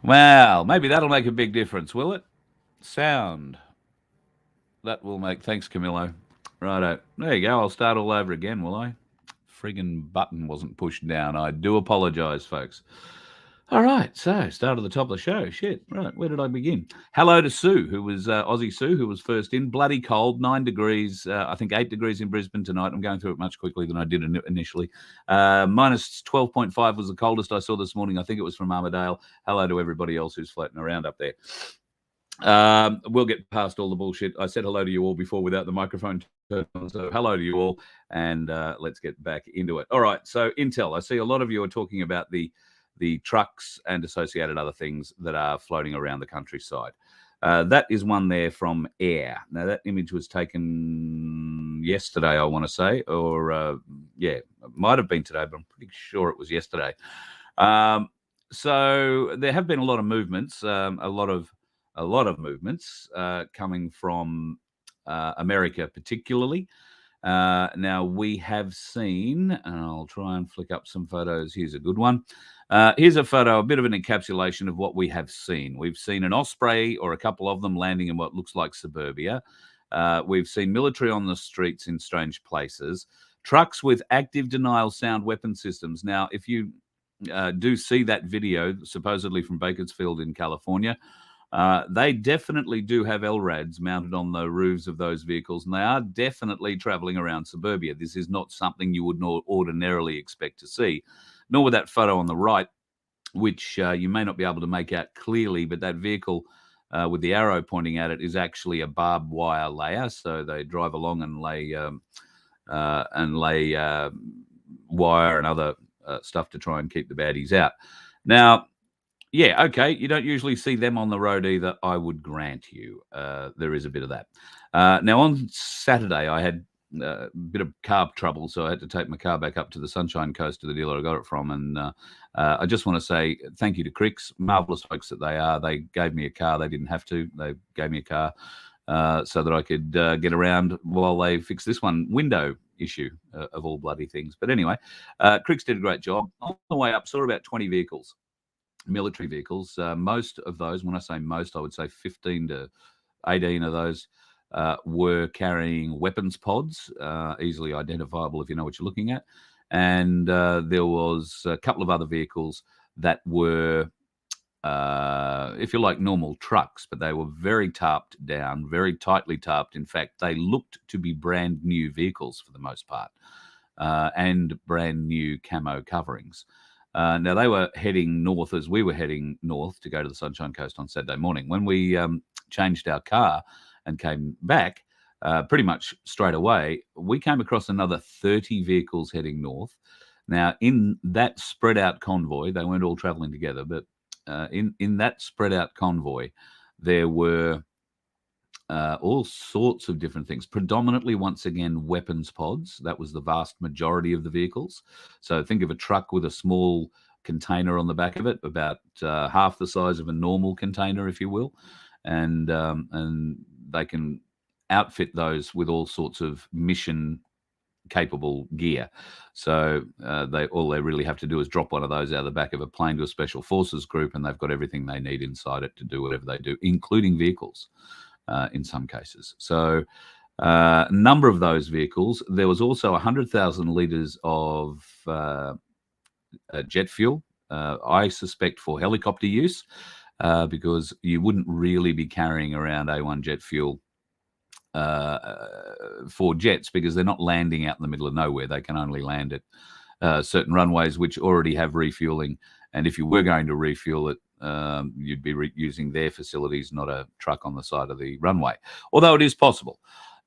Well, maybe that'll make a big difference, will it? Sound. That will make. Thanks, Camillo. Righto. There you go. I'll start all over again, will I? Friggin' button wasn't pushed down. I do apologise, folks. All right, so start at the top of the show. Shit, right, where did I begin? Hello to Sue, who was Aussie Sue, who was first in. Bloody cold, 9 degrees, I think 8 degrees in Brisbane tonight. I'm going through it much quickly than I did initially. Minus 12.5 was the coldest I saw this morning. I think it was from Armadale. Hello to everybody else who's floating around up there. We'll get past all the bullshit. I said hello to you all before without the microphone turned on, so hello to you all, and let's get back into it. All right, so Intel. I see a lot of you are talking about the trucks and associated other things that are floating around the countryside. That is one there from air. Now, that image was taken yesterday, I want to say, or yeah, it might have been today, but I'm pretty sure it was yesterday. So there have been a lot of movements, a lot of movements coming from America, particularly. Now, we have seen, and I'll try and flick up some photos. Here's a good one. Here's a photo, a bit of an encapsulation of what we have seen. We've seen an Osprey or a couple of them landing in what looks like suburbia. We've seen military on the streets in strange places. Trucks with active denial sound weapon systems. Now, if you do see that video, supposedly from Bakersfield in California, they definitely do have LRADs mounted on the roofs of those vehicles, and they are definitely traveling around suburbia. This is not something you would not ordinarily expect to see, nor with that photo on the right, which you may not be able to make out clearly, but that vehicle with the arrow pointing at it is actually a barbed wire layer. So they drive along and lay wire and other stuff to try and keep the baddies out. Now, yeah, okay, you don't usually see them on the road either, I would grant you. There is a bit of that. Now, on Saturday, I had a bit of carb trouble, so I had to take my car back up to the Sunshine Coast to the dealer I got it from. And I just want to say thank you to Cricks, marvellous folks that they are. They gave me a car. They didn't have to. They gave me a car so that I could get around while they fix this window issue of all bloody things. But anyway, Cricks did a great job. On the way up, saw about 20 vehicles. Military vehicles. Most of those, when I say most, I would say 15 to 18 of those were carrying weapons pods, easily identifiable if you know what you're looking at. And there was a couple of other vehicles that were, if you like, normal trucks, but they were very tarped down, very tightly tarped. In fact, they looked to be brand new vehicles for the most part, and brand new camo coverings. Now, they were heading north as we were heading north to go to the Sunshine Coast on Saturday morning. When we changed our car and came back, pretty much straight away, we came across another 30 vehicles heading north. Now, in that spread out convoy, they weren't all traveling together, but in that spread out convoy, there were all sorts of different things, predominantly, once again, weapons pods. That was the vast majority of the vehicles. So think of a truck with a small container on the back of it, about half the size of a normal container, if you will. And they can outfit those with all sorts of mission capable gear. So all they really have to do is drop one of those out of the back of a plane to a special forces group, and they've got everything they need inside it to do whatever they do, including vehicles. In some cases. So a number of those vehicles. There was also 100,000 litres of jet fuel, I suspect for helicopter use, because you wouldn't really be carrying around A1 jet fuel for jets, because they're not landing out in the middle of nowhere. They can only land at certain runways which already have refueling. And if you were going to refuel it, you'd be using their facilities, not a truck on the side of the runway, although it is possible.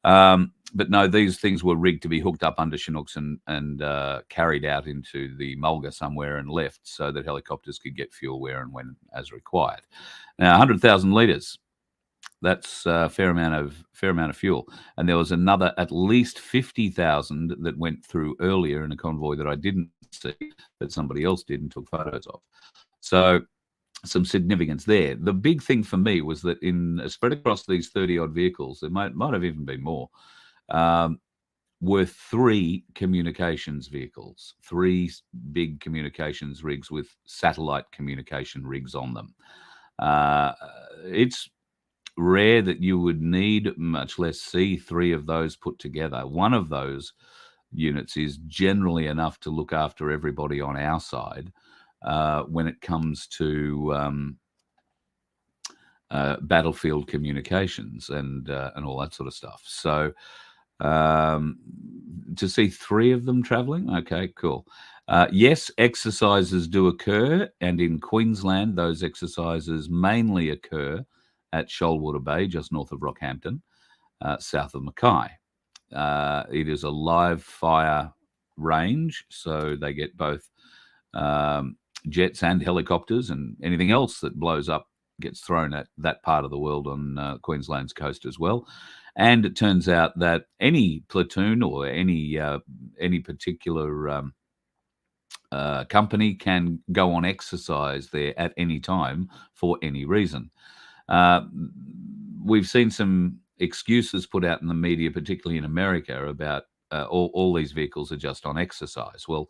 But no, these things were rigged to be hooked up under Chinooks and carried out into the mulga somewhere and left so that helicopters could get fuel where and when as required. Now, 100,000 litres, that's a fair amount of fuel. And there was another at least 50,000 that went through earlier in a convoy that I didn't see, that somebody else did and took photos of. So some significance there. The big thing for me was that in spread across these 30 odd vehicles, there might have even been more. were 3 communications vehicles, 3 big communications rigs with satellite communication rigs on them. It's rare that you would need, much less see, 3 of those put together. One of those units is generally enough to look after everybody on our side when it comes to battlefield communications and all that sort of stuff. So to see 3 of them travelling, okay, cool. Yes, exercises do occur, and in Queensland, those exercises mainly occur at Shoalwater Bay, just north of Rockhampton, south of Mackay. It is a live fire range, so they get both jets and helicopters, and anything else that blows up gets thrown at that part of the world on Queensland's coast as well. And it turns out that any platoon or any particular company can go on exercise there at any time for any reason. We've seen some excuses put out in the media, particularly in America, about all these vehicles are just on exercise. Well,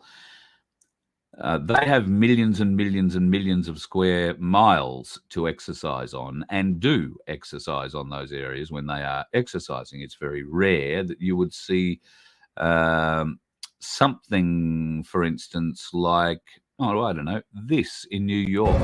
they have millions and millions and millions of square miles to exercise on, and do exercise on those areas when they are exercising. It's very rare that you would see something, for instance, like, oh, I don't know, this in New York.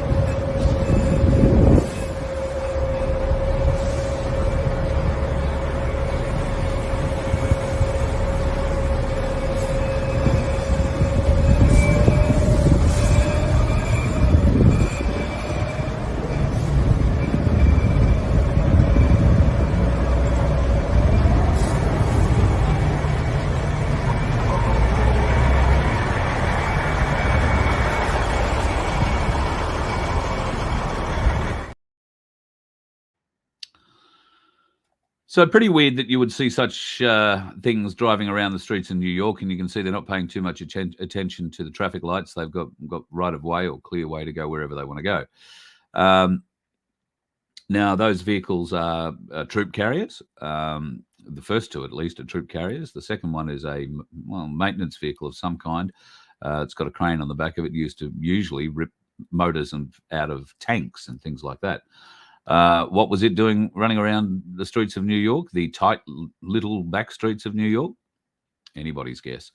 So pretty weird that you would see such things driving around the streets in New York, and you can see they're not paying too much attention to the traffic lights. They've got right of way or clear way to go wherever they want to go. Now, those vehicles are troop carriers. The first 2, at least, are troop carriers. The second one is a maintenance vehicle of some kind. It's got a crane on the back of it, used to usually rip motors out of tanks and things like that. What was it doing running around the streets of New York, the tight little back streets of New York? Anybody's guess.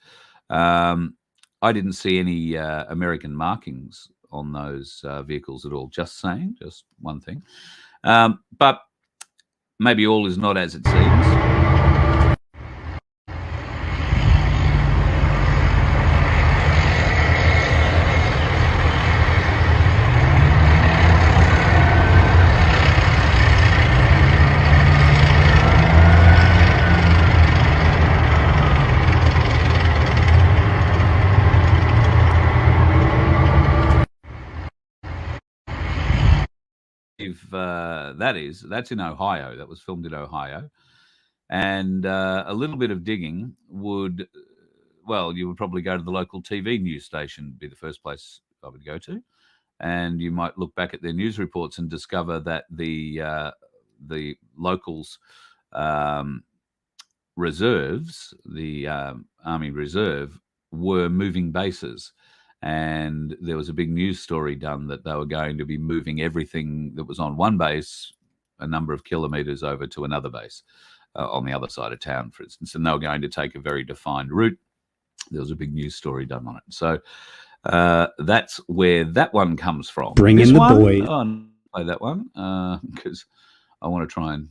I didn't see any American markings on those vehicles at all. Just saying, just one thing. But maybe all is not as it seems. That's in Ohio. That was filmed in Ohio, and a little bit of digging would, you would probably go to the local TV news station, be the first place I would go to, and you might look back at their news reports and discover that the locals' reserves, the Army Reserve, were moving bases. And there was a big news story done that they were going to be moving everything that was on one base a number of kilometres over to another base on the other side of town, for instance. And they were going to take a very defined route. There was a big news story done on it. So that's where that one comes from. Bring in the boys. I'll play that one because I want to try and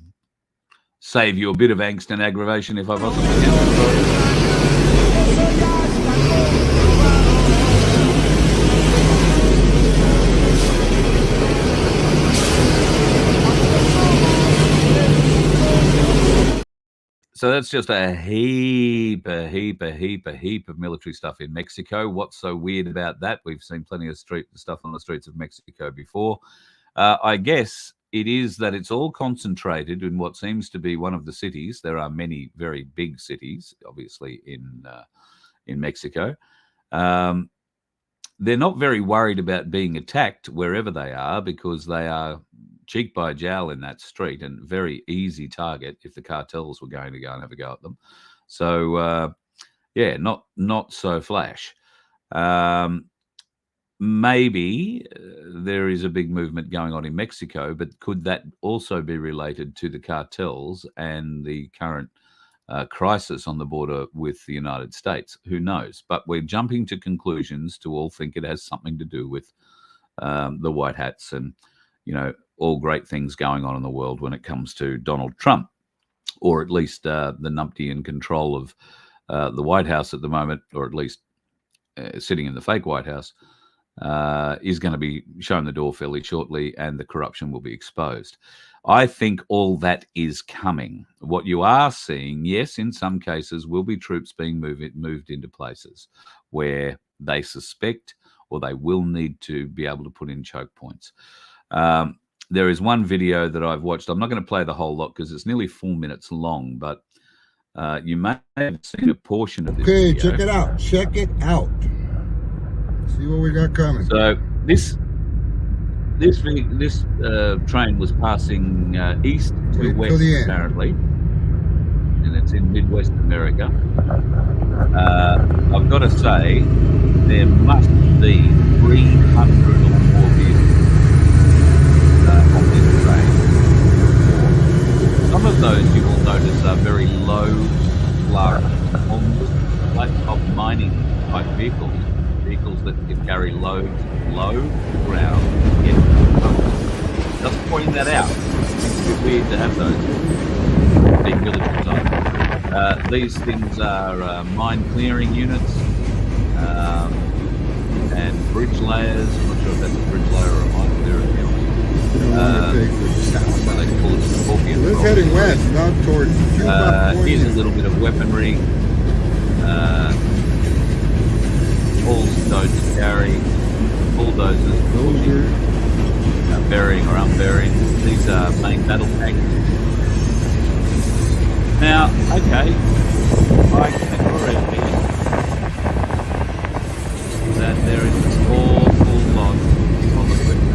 save you a bit of angst and aggravation if I possibly can. So that's just a heap of military stuff in Mexico. What's so weird about that? We've seen plenty of stuff on the streets of Mexico before. I guess it is that it's all concentrated in what seems to be one of the cities. There are many very big cities, obviously, in Mexico. They're not very worried about being attacked wherever they are because they are cheek by jowl in that street and very easy target if the cartels were going to go and have a go at them. So yeah, not so flash. Maybe there is a big movement going on in Mexico, but could that also be related to the cartels and the current crisis on the border with the United States? Who knows? But we're jumping to conclusions to all think it has something to do with the white hats and, all great things going on in the world when it comes to Donald Trump, or at least the numpty in control of the White House at the moment, or at least sitting in the fake White House, is going to be shown the door fairly shortly, and the corruption will be exposed. I think all that is coming. What you are seeing, yes, in some cases, will be troops being moved into places where they suspect or they will need to be able to put in choke points. There is one video that I've watched. I'm not going to play the whole lot because it's nearly 4 minutes long, but you may have seen a portion of this video. Okay, check it out. Check it out. See what we got coming. So this train was passing east to west, apparently, and it's in Midwest America. I've got to say, there must be 300 or more vehicles on this train. Some of those, you will notice, are very low, large, flat-top mining type vehicles that can carry loads low to the ground. Just pointing that out. It's a bit weird to have those big military type. These things are mine clearing units and bridge layers. I'm not sure if that's a bridge layer or a mine clearing unit. We're heading west, not towards Cuba. Here's a little bit of weaponry. All stones to carry, bulldozers, burying or unburying. These are main battle tanks. Now, okay, I can already that there is an awful lot of equipment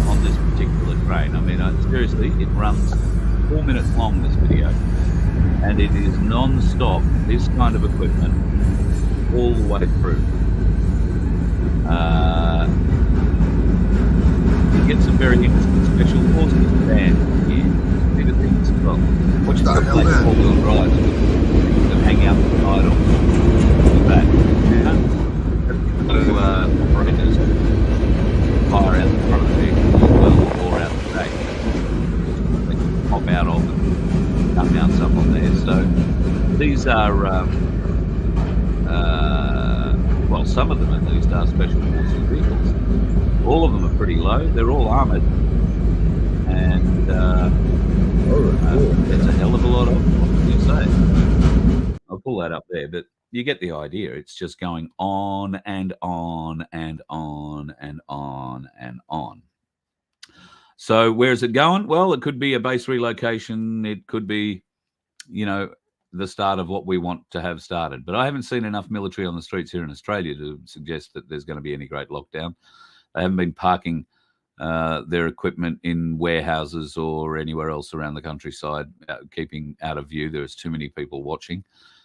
on this particular train. I mean, seriously, it runs 4 minutes long, this video, and it is non-stop, this kind of equipment, all the way through. You get some very interesting special forces bands here. These are things as well. Watch the black four-wheel drive that hang out the side of that. Operators fire out the front of the vehicle as well, or out the back. They can pop out of them, come mounts up on there. So these are well, some of them at least are special forces vehicles. All of them are pretty low. They're all armoured, and there's a hell of a lot of them. What can you say? I'll pull that up there, but you get the idea. It's just going on and on and on and on and on. So where's it going? Well, it could be a base relocation. It could be, the start of what we want to have started. But I haven't seen enough military on the streets here in Australia to suggest that there's going to be any great lockdown. They haven't been parking their equipment in warehouses or anywhere else around the countryside, keeping out of view. There's too many people watching.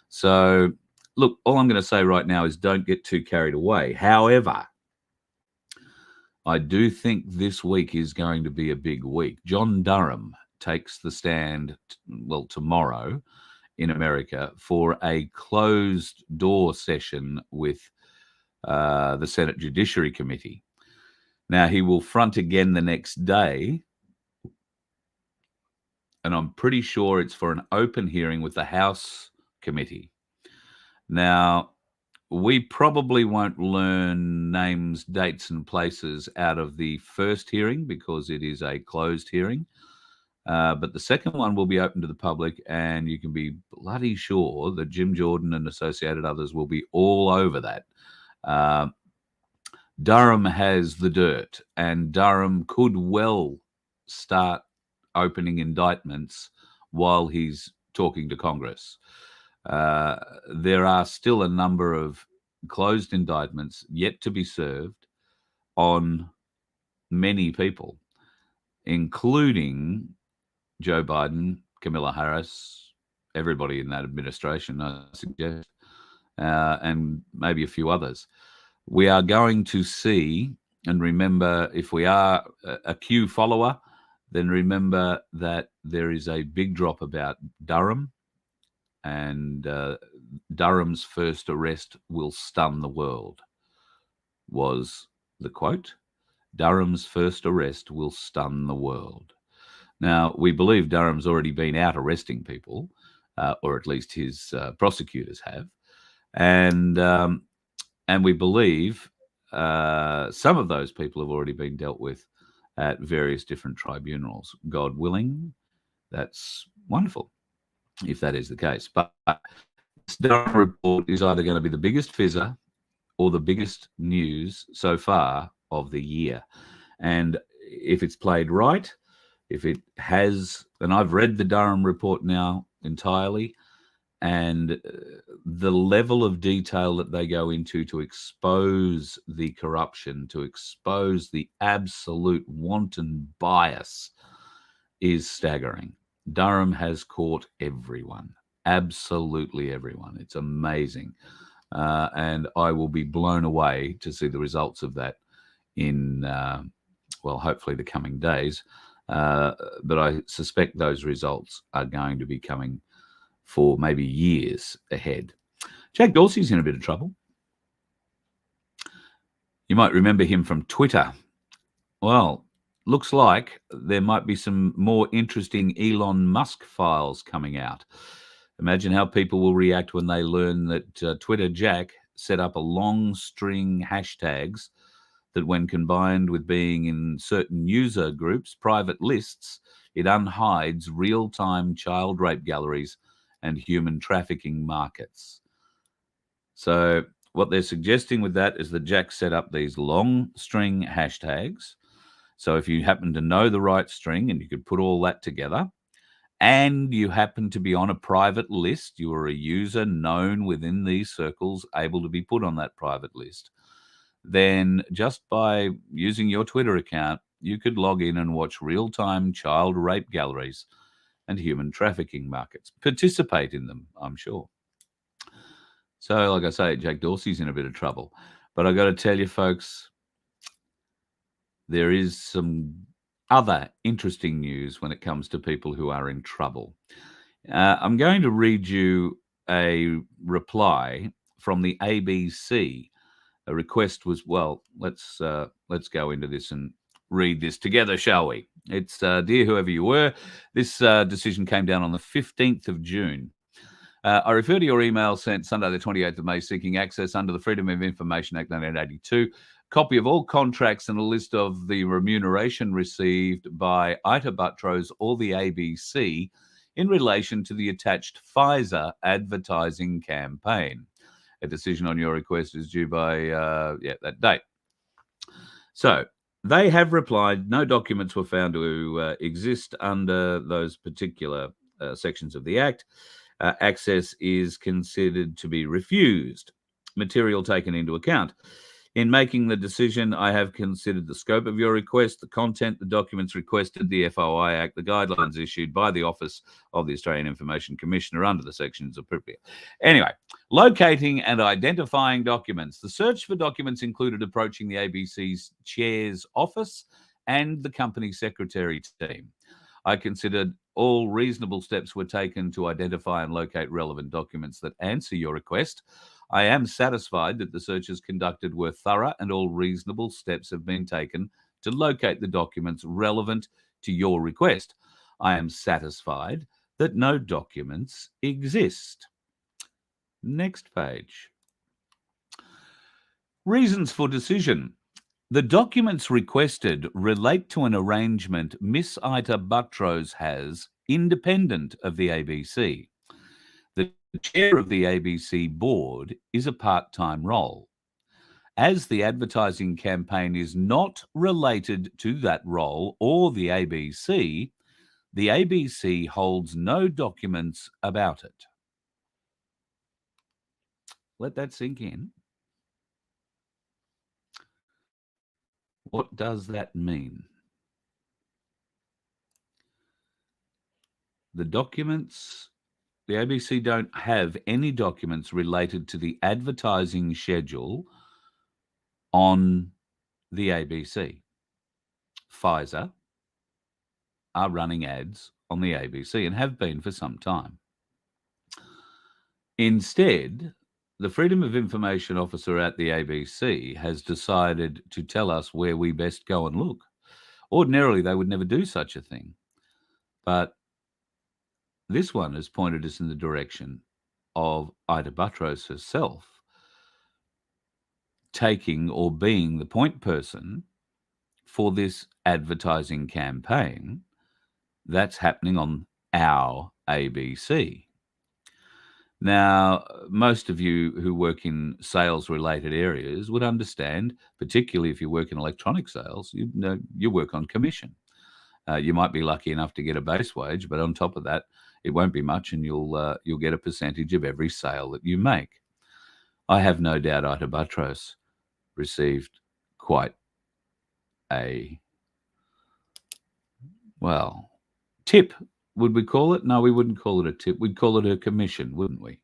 So, look, all I'm going to say right now is don't get too carried away. However, I do think this week is going to be a big week. John Durham takes the stand, tomorrow, in America for a closed door session with the Senate Judiciary Committee. Now, he will front again the next day, and I'm pretty sure it's for an open hearing with the House Committee. Now, we probably won't learn names, dates, and places out of the first hearing because it is a closed hearing. But the second one will be open to the public, and you can be bloody sure that Jim Jordan and associated others will be all over that. Durham has the dirt, and Durham could well start opening indictments while he's talking to Congress. There are still a number of closed indictments yet to be served on many people, including Joe Biden, Kamala Harris, everybody in that administration, I suggest, and maybe a few others. We are going to see, and remember, if we are a Q follower, then remember that there is a big drop about Durham, and Durham's first arrest will stun the world, was the quote. Durham's first arrest will stun the world. Now, we believe Durham's already been out arresting people, or at least his prosecutors have, and we believe some of those people have already been dealt with at various different tribunals. God willing, that's wonderful if that is the case. But this Durham report is either going to be the biggest fizzer or the biggest news so far of the year. And if it's played right, if it has, and I've read the Durham report now entirely, and the level of detail that they go into to expose the corruption, to expose the absolute wanton bias is staggering. Durham has caught everyone, absolutely everyone. It's amazing. And I will be blown away to see the results of that in, well, hopefully the coming days. But I suspect those results are going to be coming for maybe years ahead. Jack Dorsey's in a bit of trouble. You might remember him from Twitter. Well, looks like there might be some more interesting Elon Musk files coming out. Imagine how people will react when they learn that Twitter Jack set up a long string hashtags that, when combined with being in certain user groups, private lists, it unhides real-time child rape galleries and human trafficking markets. So what they're suggesting with that is that Jack set up these long string hashtags. So if you happen to know the right string and you could put all that together, and you happen to be on a private list, you are a user known within these circles, able to be put on that private list, then just by using your Twitter account, you could log in and watch real-time child rape galleries and human trafficking markets. Participate in them, I'm sure. So, like I say, Jack Dorsey's in a bit of trouble. But I've got to tell you, folks, there is some other interesting news when it comes to people who are in trouble. I'm going to read you a reply from the ABC. A request was, well, let's go into this and read this together, shall we? It's, dear whoever you were, this decision came down on the 15th of June. I refer to your email sent Sunday the 28th of May seeking access under the Freedom of Information Act 1982, copy of all contracts and a list of the remuneration received by Ita Buttrose or the ABC in relation to the attached Pfizer advertising campaign. A decision on your request is due by that date. So they have replied, no documents were found to exist under those particular sections of the Act. Access is considered to be refused. Material taken into account. In making the decision, I have considered the scope of your request, the content, the documents requested, the FOI Act, the guidelines issued by the Office of the Australian Information Commissioner under the sections appropriate. Anyway, locating and identifying documents. The search for documents included approaching the ABC's chair's office and the company secretary team. I considered all reasonable steps were taken to identify and locate relevant documents that answer your request. I am satisfied that the searches conducted were thorough and all reasonable steps have been taken to locate the documents relevant to your request. I am satisfied that no documents exist. Next page. Reasons for decision. The documents requested relate to an arrangement Miss Ita Buttrose has independent of the ABC. The chair of the ABC board is a part-time role. As the advertising campaign is not related to that role or the ABC holds no documents about it. Let that sink in. What does that mean? The documents The ABC don't have any documents related to the advertising schedule on the ABC. Pfizer are running ads on the ABC and have been for some time. Instead, the Freedom of Information Officer at the ABC has decided to tell us where we best go and look. Ordinarily, they would never do such a thing. But this one has pointed us in the direction of Ida Buttrose herself taking or being the point person for this advertising campaign that's happening on our ABC. Now, most of you who work in sales-related areas would understand, particularly if you work in electronic sales, you work on commission. You might be lucky enough to get a base wage, but on top of that, it won't be much, and you'll get a percentage of every sale that you make. I have no doubt Ida Buttrose received quite a, well, tip, would we call it? No, we wouldn't call it a tip. We'd call it a commission, wouldn't we?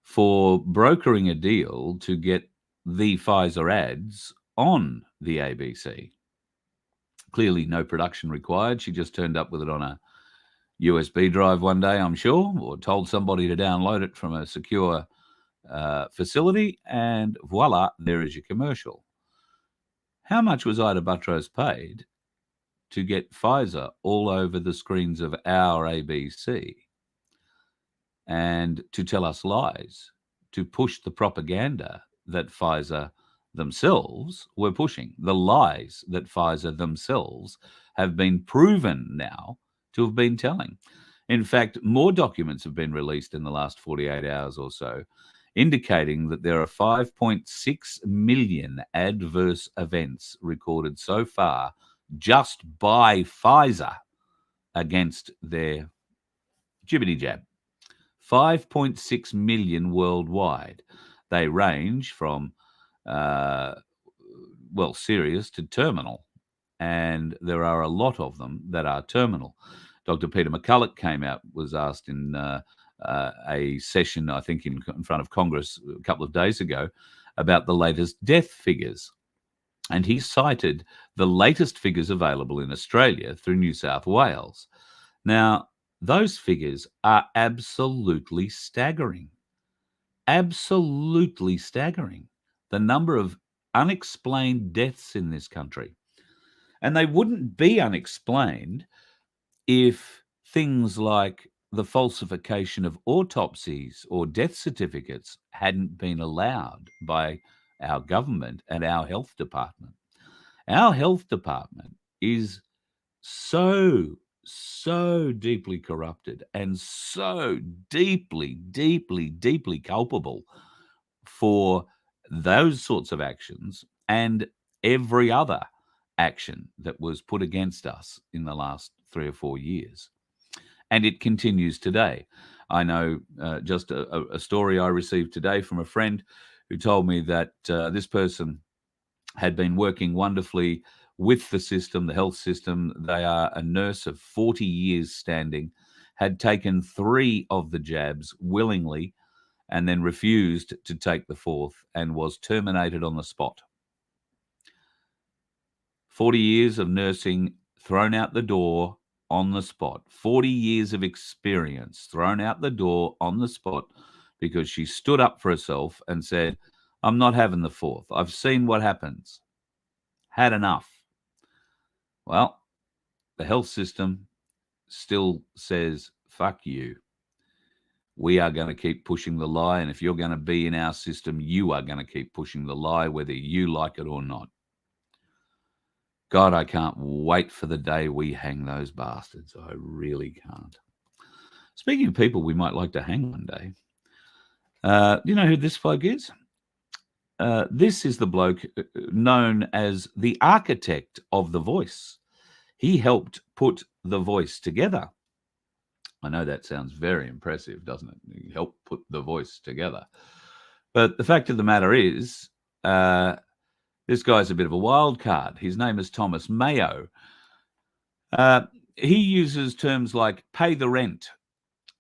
For brokering a deal to get the Pfizer ads on the ABC. Clearly no production required. She just turned up with it on a USB drive one day, I'm sure, or told somebody to download it from a secure facility, and voila, there is your commercial. How much was Ida Buttrose paid to get Pfizer all over the screens of our ABC and to tell us lies, to push the propaganda that Pfizer themselves were pushing, the lies that Pfizer themselves have been proven now to have been telling? In fact, more documents have been released in the last 48 hours or so, indicating that there are 5.6 million adverse events recorded so far just by Pfizer against their jibbity jab. 5.6 million worldwide. They range from, serious to terminal, and there are a lot of them that are terminal. Dr. Peter McCulloch came out, was asked in a session, I think, in front of Congress a couple of days ago about the latest death figures. And he cited the latest figures available in Australia through New South Wales. Now, those figures are absolutely staggering. Absolutely staggering. The number of unexplained deaths in this country. And they wouldn't be unexplained if things like the falsification of autopsies or death certificates hadn't been allowed by our government and our health department. Our health department is so deeply corrupted and so deeply culpable for those sorts of actions and every other action that was put against us in the last 3 or 4 years. And it continues today. I know just a story I received today from a friend who told me that this person had been working wonderfully with the system, the health system. They are a nurse of 40 years standing, had taken 3 of the jabs willingly and then refused to take the 4th and was terminated on the spot. 40 years of nursing thrown out the door on the spot. 40 years of experience thrown out the door on the spot because she stood up for herself and said, I'm not having the 4th. I've seen what happens. Had enough. Well, the health system still says, fuck you. We are going to keep pushing the lie, and if you're going to be in our system, you are going to keep pushing the lie, whether you like it or not. God, I can't wait for the day we hang those bastards. I really can't. Speaking of people we might like to hang one day, you know who this bloke is? This is the bloke known as the architect of The Voice. He helped put The Voice together. I know that sounds very impressive, doesn't it? He helped put The Voice together. But the fact of the matter is, this guy's a bit of a wild card. His name is Thomas Mayo. He uses terms like pay the rent,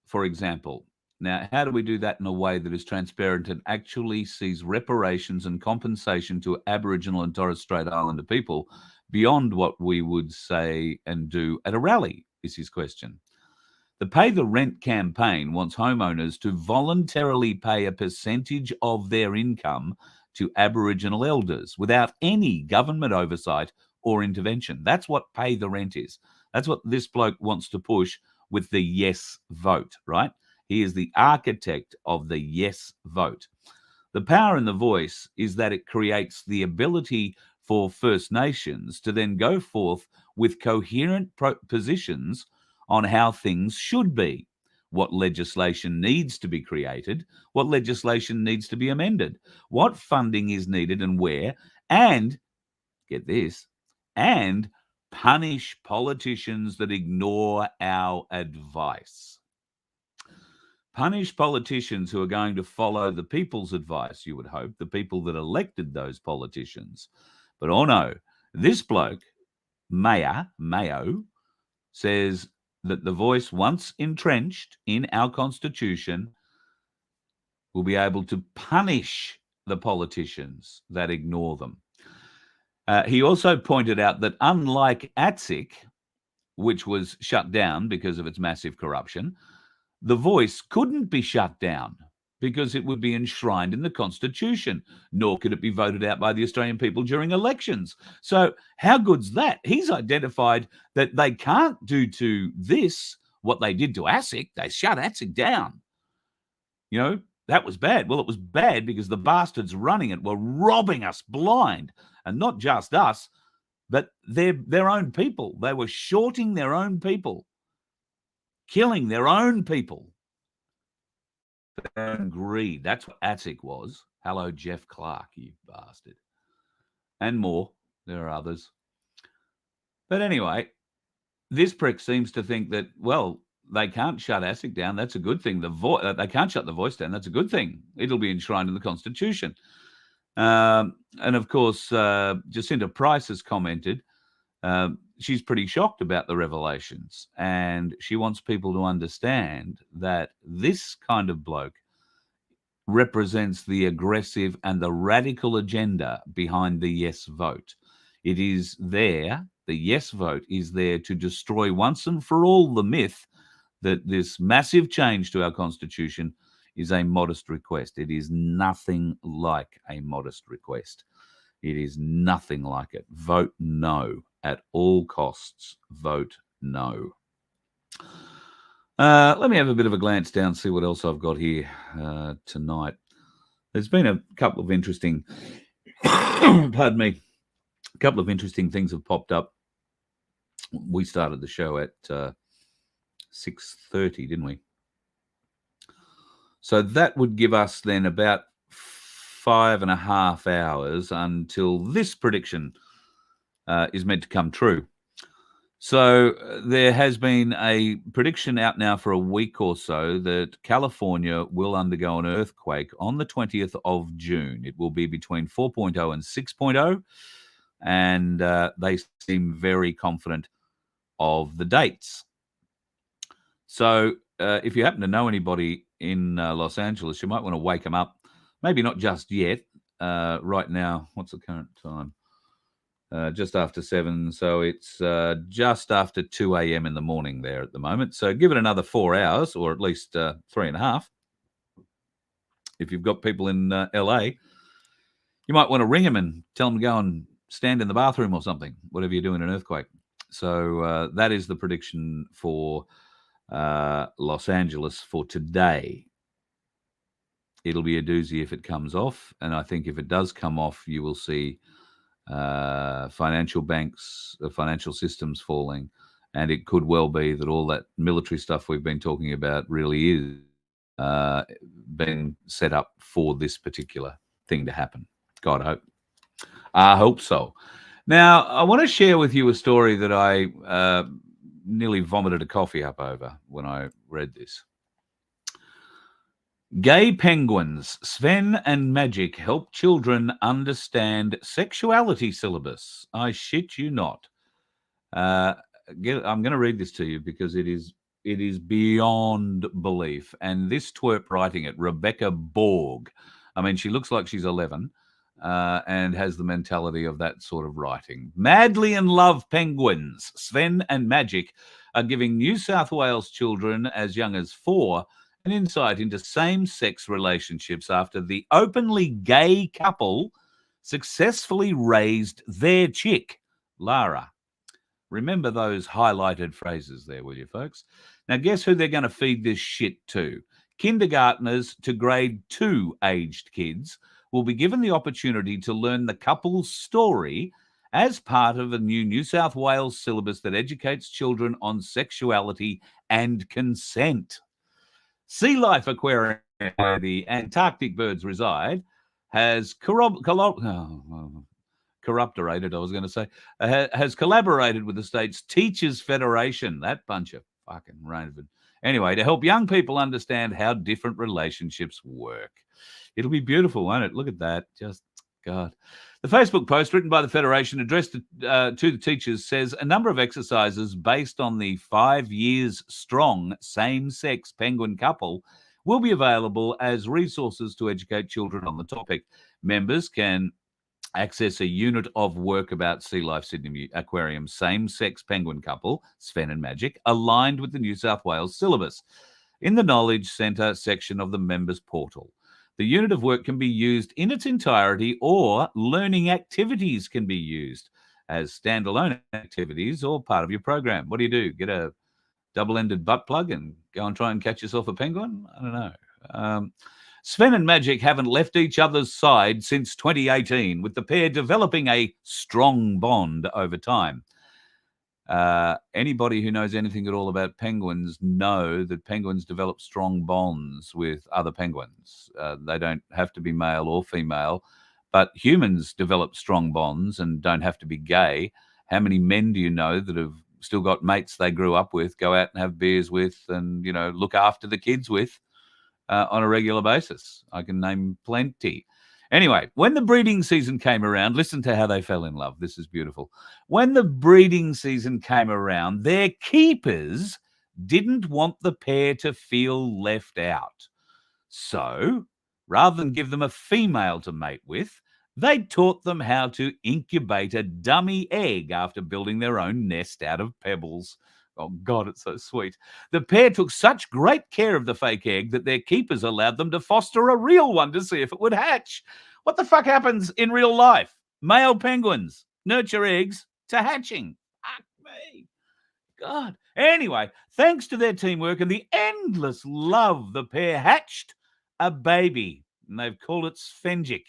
for example. Now, how do we do that in a way that is transparent and actually sees reparations and compensation to Aboriginal and Torres Strait Islander people beyond what we would say and do at a rally, is his question. The Pay the Rent campaign wants homeowners to voluntarily pay a percentage of their income to Aboriginal elders without any government oversight or intervention. That's what Pay the Rent is. That's what this bloke wants to push with the yes vote, right? He is the architect of the yes vote. The power in the voice is that it creates the ability for First Nations to then go forth with coherent positions on how things should be, what legislation needs to be created, what legislation needs to be amended, what funding is needed and where, and, get this, and punish politicians that ignore our advice. Punish politicians who are going to follow the people's advice, you would hope, the people that elected those politicians. But oh no, this bloke, Mayo, says that the voice, once entrenched in our constitution, will be able to punish the politicians that ignore them. He also pointed out that unlike ATSIC, which was shut down because of its massive corruption, the voice couldn't be shut down because it would be enshrined in the Constitution, nor could it be voted out by the Australian people during elections. So how good's that? He's identified that they can't do to this what they did to ASIC. They shut ASIC down. You know, that was bad. Well, it was bad because the bastards running it were robbing us blind, and not just us, but their own people. They were shorting their own people, killing their own people. And greed. That's what ATSIC was. Hello, Jeff Clark, you bastard. And more. There are others. But anyway, this prick seems to think that, well, they can't shut ASIC down. That's a good thing. They can't shut the voice down. That's a good thing. It'll be enshrined in the Constitution. And of course, Jacinta Price has commented. She's pretty shocked about the revelations, and she wants people to understand that this kind of bloke represents the aggressive and the radical agenda behind the yes vote. It is there, the yes vote is there to destroy once and for all the myth that this massive change to our Constitution is a modest request. It is nothing like a modest request. It is nothing like it. Vote no. At all costs, vote no. Let me have a bit of a glance down, see what else I've got here tonight. There's been a couple of interesting, pardon me, a couple of interesting things have popped up. We started the show at 6:30, didn't we? So that would give us then about 5.5 hours until this prediction is meant to come true. So there has been a prediction out now for a week or so that California will undergo an earthquake on the 20th of June. It will be between 4.0 and 6.0, and they seem very confident of the dates. So if you happen to know anybody in Los Angeles, you might want to wake them up. Maybe not just yet. Right now, what's the current time? Just after 7, so it's just after 2 a.m. in the morning there at the moment. So give it another 4 hours, or at least 3.5. If you've got people in LA, you might want to ring them and tell them to go and stand in the bathroom or something, whatever you do in an earthquake. So that is the prediction for Los Angeles for today. It'll be a doozy if it comes off, and I think if it does come off, you will see financial banks, financial systems falling, and it could well be that all that military stuff we've been talking about really is being set up for this particular thing to happen. God, I hope so. Now, I want to share with you a story that I nearly vomited a coffee up over when I read this. Gay penguins, Sven and Magic help children understand sexuality syllabus. I shit you not. I'm going to read this to you because it is It is beyond belief. And this twerp writing it, Rebecca Borg, I mean, she looks like she's 11 and has the mentality of that sort of writing. Madly in love penguins, Sven and Magic, are giving New South Wales children as young as 4 an insight into same-sex relationships after the openly gay couple successfully raised their chick, Lara. Remember those highlighted phrases there, will you, folks? Now, guess who they're going to feed this shit to? Kindergartners to grade 2 aged kids will be given the opportunity to learn the couple's story as part of a new New South Wales syllabus that educates children on sexuality and consent. Sea Life Aquarium, where the Antarctic birds reside, has corruptorated, I was going to say, has collaborated with the state's Teachers Federation, that bunch of fucking raven. Anyway, to help young people understand how different relationships work. It'll be beautiful, won't it? Look at that. Just, God. The Facebook post written by the Federation addressed to the teachers says a number of exercises based on the 5 years strong same-sex penguin couple will be available as resources to educate children on the topic. Members can access a unit of work about Sea Life Sydney Aquarium same-sex penguin couple, Sven and Magic, aligned with the New South Wales syllabus in the Knowledge Centre section of the members' portal. The unit of work can be used in its entirety, or learning activities can be used as standalone activities or part of your program. What do? Get a double-ended butt plug and go and try and catch yourself a penguin? I don't know. Sven and Magic haven't left each other's side since 2018, with the pair developing a strong bond over time. Anybody who knows anything at all about penguins know that penguins develop strong bonds with other penguins. They don't have to be male or female, but humans develop strong bonds and don't have to be gay. How many men do you know that have still got mates they grew up with, go out and have beers with, and, you know, look after the kids with on a regular basis? I can name plenty. Anyway, when the breeding season came around, listen to how they fell in love. This is beautiful. When the breeding season came around, their keepers didn't want the pair to feel left out. So, rather than give them a female to mate with, they taught them how to incubate a dummy egg after building their own nest out of pebbles. Oh, God, it's so sweet. The pair took such great care of the fake egg that their keepers allowed them to foster a real one to see if it would hatch. What the fuck happens in real life? Male penguins nurture eggs to hatching. Fuck me. God. Anyway, thanks to their teamwork and the endless love, the pair hatched a baby, and they've called it Svengic.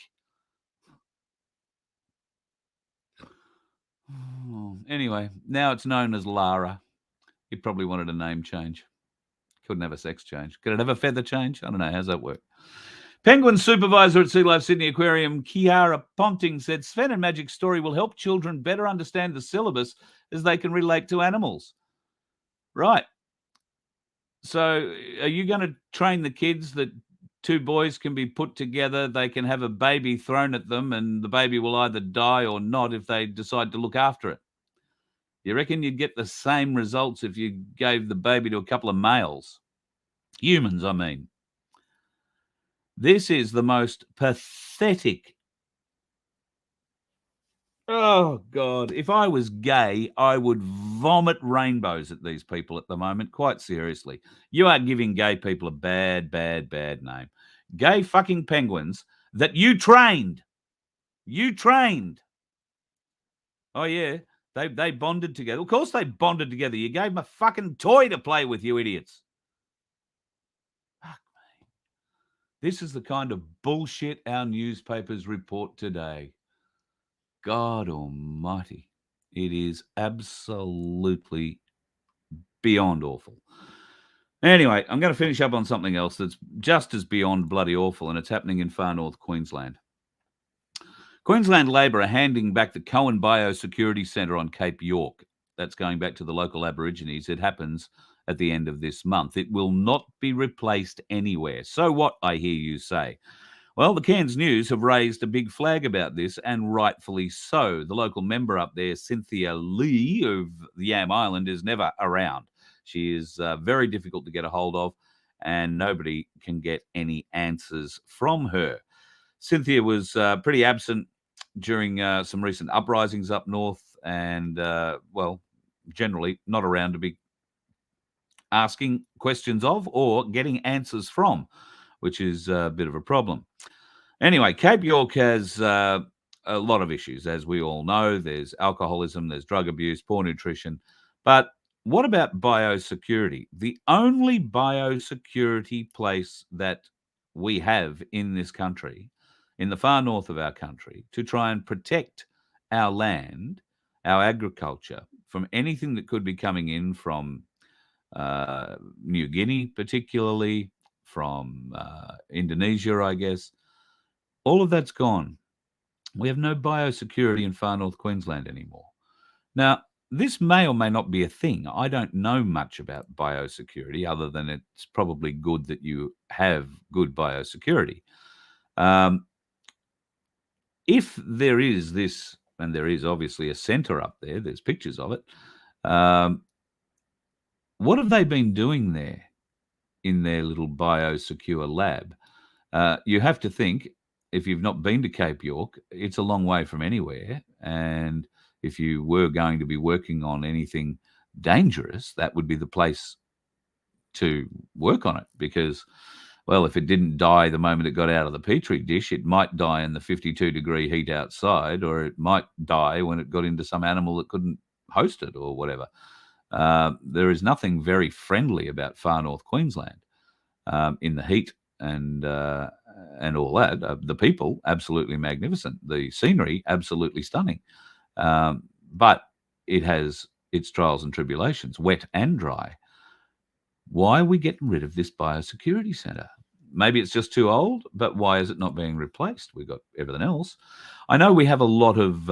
Anyway, now it's known as Lara. He probably wanted a name change. Couldn't have a sex change. Could it have a feather change? I don't know. How's that work? Penguin supervisor at Sea Life Sydney Aquarium, Kiara Ponting, said Sven and Magic's story will help children better understand the syllabus as they can relate to animals. Right. So are you going to train the kids that 2 boys can be put together, they can have a baby thrown at them, and the baby will either die or not if they decide to look after it? You reckon you'd get the same results if you gave the baby to a couple of males? Humans, I mean. This is the most pathetic. Oh, God. If I was gay, I would vomit rainbows at these people at the moment, quite seriously. You are giving gay people a bad, bad, bad name. Gay fucking penguins that you trained. You trained. Oh, yeah. They bonded together. Of course they bonded together. You gave them a fucking toy to play with, you idiots. Fuck me. This is the kind of bullshit our newspapers report today. God almighty. It is absolutely beyond awful. Anyway, I'm going to finish up on something else that's just as beyond bloody awful, and it's happening in far north Queensland. Queensland Labor are handing back the Cohen Biosecurity Centre on Cape York. That's going back to the local Aborigines. It happens at the end of this month. It will not be replaced anywhere. So what, I hear you say? Well, the Cairns News have raised a big flag about this, and rightfully so. The local member up there, Cynthia Lee of the Yam Island, is never around. She is very difficult to get a hold of, and nobody can get any answers from her. Cynthia was pretty absent during some recent uprisings up north, and, well, generally not around to be asking questions of or getting answers from, which is a bit of a problem. Anyway, Cape York has a lot of issues, as we all know. There's alcoholism, there's drug abuse, poor nutrition. But what about biosecurity? The only biosecurity place that we have in this country, in the far north of our country, to try and protect our land, our agriculture, from anything that could be coming in from New Guinea, particularly from Indonesia, I guess. All of that's gone. We have no biosecurity in far north Queensland anymore. Now, this may or may not be a thing. I don't know much about biosecurity other than it's probably good that you have good biosecurity. If there is this, and there is obviously a centre up there, there's pictures of it, what have they been doing there in their little biosecure lab? You have to think, if you've not been to Cape York, it's a long way from anywhere. And if you were going to be working on anything dangerous, that would be the place to work on it. Because, well, if it didn't die the moment it got out of the petri dish, it might die in the 52-degree heat outside, or it might die when it got into some animal that couldn't host it or whatever. There is nothing very friendly about far north Queensland in the heat and all that. The people, absolutely magnificent. The scenery, absolutely stunning. But it has its trials and tribulations, wet and dry. Why are we getting rid of this biosecurity centre? Maybe it's just too old, but why is it not being replaced? We've got everything else. I know we have a lot of...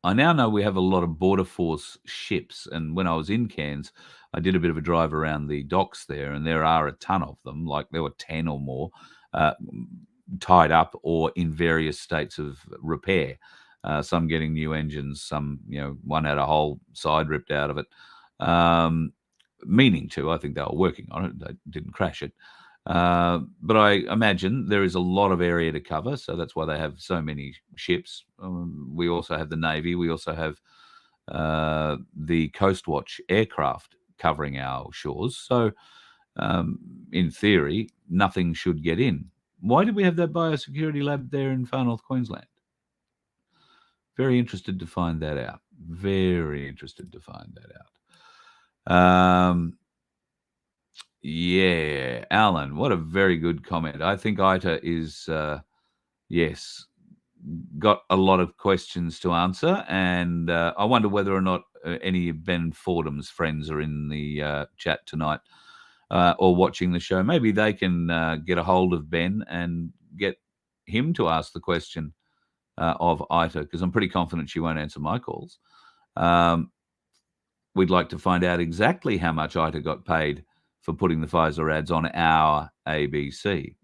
I now know we have a lot of Border Force ships, and when I was in Cairns, I did a bit of a drive around the docks there, and there are a ton of them, like there were 10 or more, tied up or in various states of repair. Some getting new engines, some, one had a whole side ripped out of it. Meaning to, I think they were working on it, they didn't crash it. But I imagine there is a lot of area to cover, so that's why they have so many ships. We also have the Navy. We also have the Coast Watch aircraft covering our shores. So, in theory, nothing should get in. Why did we have that biosecurity lab there in far north Queensland? Very interested to find that out. Very interested to find that out. Yeah, Alan, what a very good comment. I think ITA is, yes, got a lot of questions to answer, and I wonder whether or not any of Ben Fordham's friends are in the chat tonight or watching the show. Maybe they can get a hold of Ben and get him to ask the question of ITA, because I'm pretty confident she won't answer my calls. We'd like to find out exactly how much ITA got paid for putting the Pfizer ads on our ABC.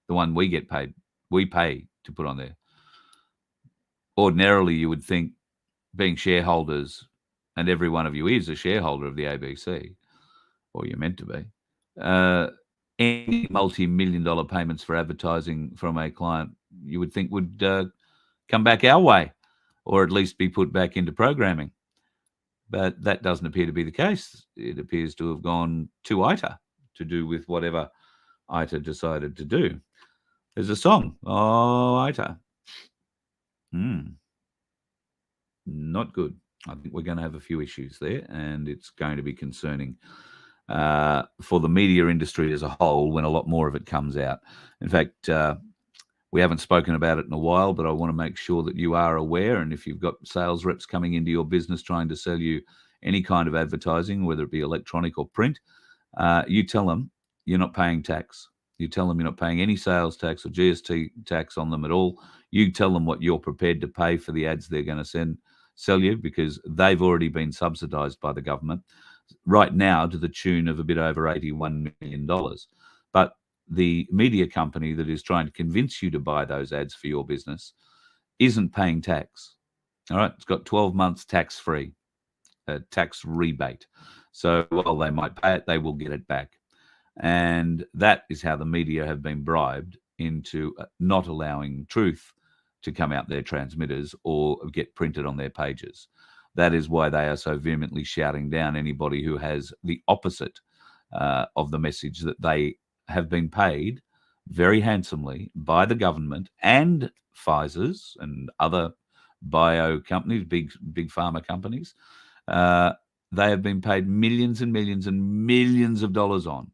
The one we get paid, we pay to put on there. Ordinarily, you would think, being shareholders, and every one of you is a shareholder of the ABC, or you're meant to be, any multi-million-dollar payments for advertising from a client, you would think would come back our way, or at least be put back into programming. But that doesn't appear to be the case. It appears to have gone to ITA to do with whatever ITA decided to do. There's a song. Oh, ITA. Not good. I think we're going to have a few issues there, and it's going to be concerning for the media industry as a whole when a lot more of it comes out. In fact, we haven't spoken about it in a while, but I want to make sure that you are aware. And if you've got sales reps coming into your business trying to sell you any kind of advertising, whether it be electronic or print, you tell them you're not paying tax. You tell them you're not paying any sales tax or GST tax on them at all. You tell them what you're prepared to pay for the ads they're going to sell you, because they've already been subsidized by the government right now to the tune of a bit over $81 million. But the media company that is trying to convince you to buy those ads for your business isn't paying tax. All right, it's got 12 months tax-free. tax rebate. So while they might pay it, they will get it back. And that is how the media have been bribed into not allowing truth to come out their transmitters or get printed on their pages. That is why they are so vehemently shouting down anybody who has the opposite of the message that they have been paid very handsomely by the government and Pfizer's and other bio companies, big pharma companies. They have been paid millions and millions and millions of dollars on.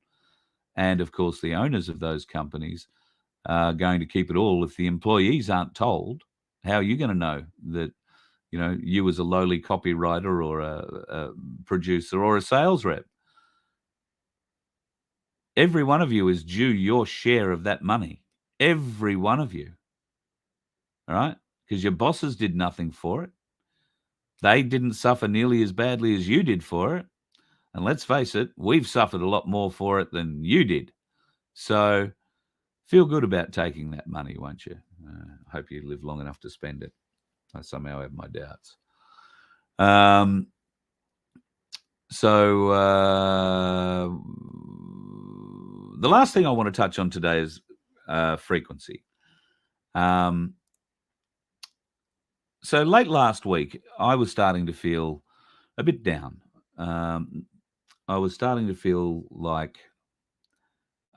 And of course, the owners of those companies are going to keep it all. If the employees aren't told, how are you going to know that, you as a lowly copywriter or a producer or a sales rep? Every one of you is due your share of that money. Every one of you. All right? Because your bosses did nothing for it. They didn't suffer nearly as badly as you did for it. And let's face it, we've suffered a lot more for it than you did. So feel good about taking that money, won't you? I hope you live long enough to spend it. I somehow have my doubts. So the last thing I want to touch on today is frequency. So late last week, I was starting to feel a bit down. I was starting to feel like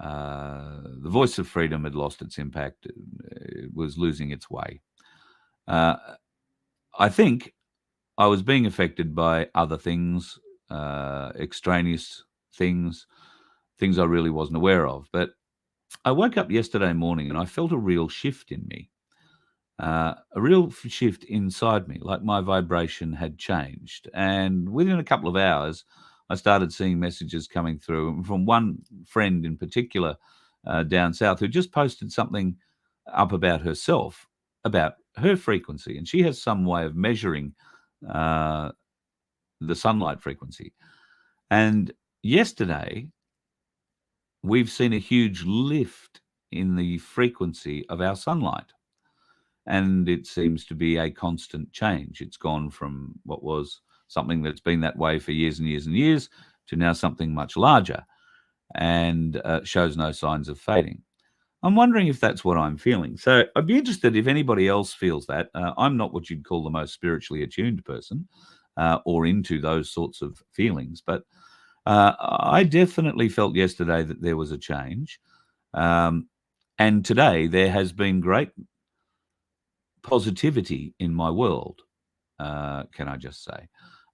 the voice of freedom had lost its impact. It was losing its way. I think I was being affected by other things, extraneous things I really wasn't aware of. But I woke up yesterday morning and I felt a real shift in me, a real shift inside me, like my vibration had changed. And within a couple of hours, I started seeing messages coming through from one friend in particular down south who just posted something up about herself, about her frequency. And she has some way of measuring the sunlight frequency. And yesterday, we've seen a huge lift in the frequency of our sunlight. And it seems to be a constant change. It's gone from what was something that's been that way for years and years and years to now something much larger and shows no signs of fading. I'm wondering if that's what I'm feeling. So I'd be interested if anybody else feels that. I'm not what you'd call the most spiritually attuned person or into those sorts of feelings, but I definitely felt yesterday that there was a change. And today there has been great positivity in my world, can I just say.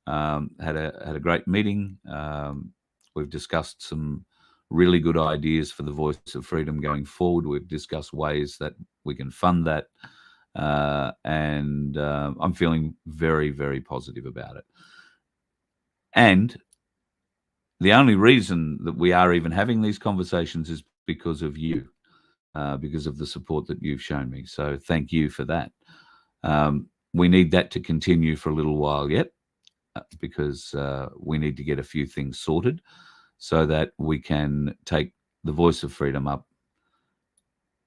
Had a great meeting. We've discussed some really good ideas for the Voice of Freedom going forward. We've discussed ways that we can fund that. And I'm feeling very, very positive about it. And the only reason that we are even having these conversations is because of you, because of the support that you've shown me. So thank you for that. We need that to continue for a little while yet, because we need to get a few things sorted so that we can take the Voice of Freedom up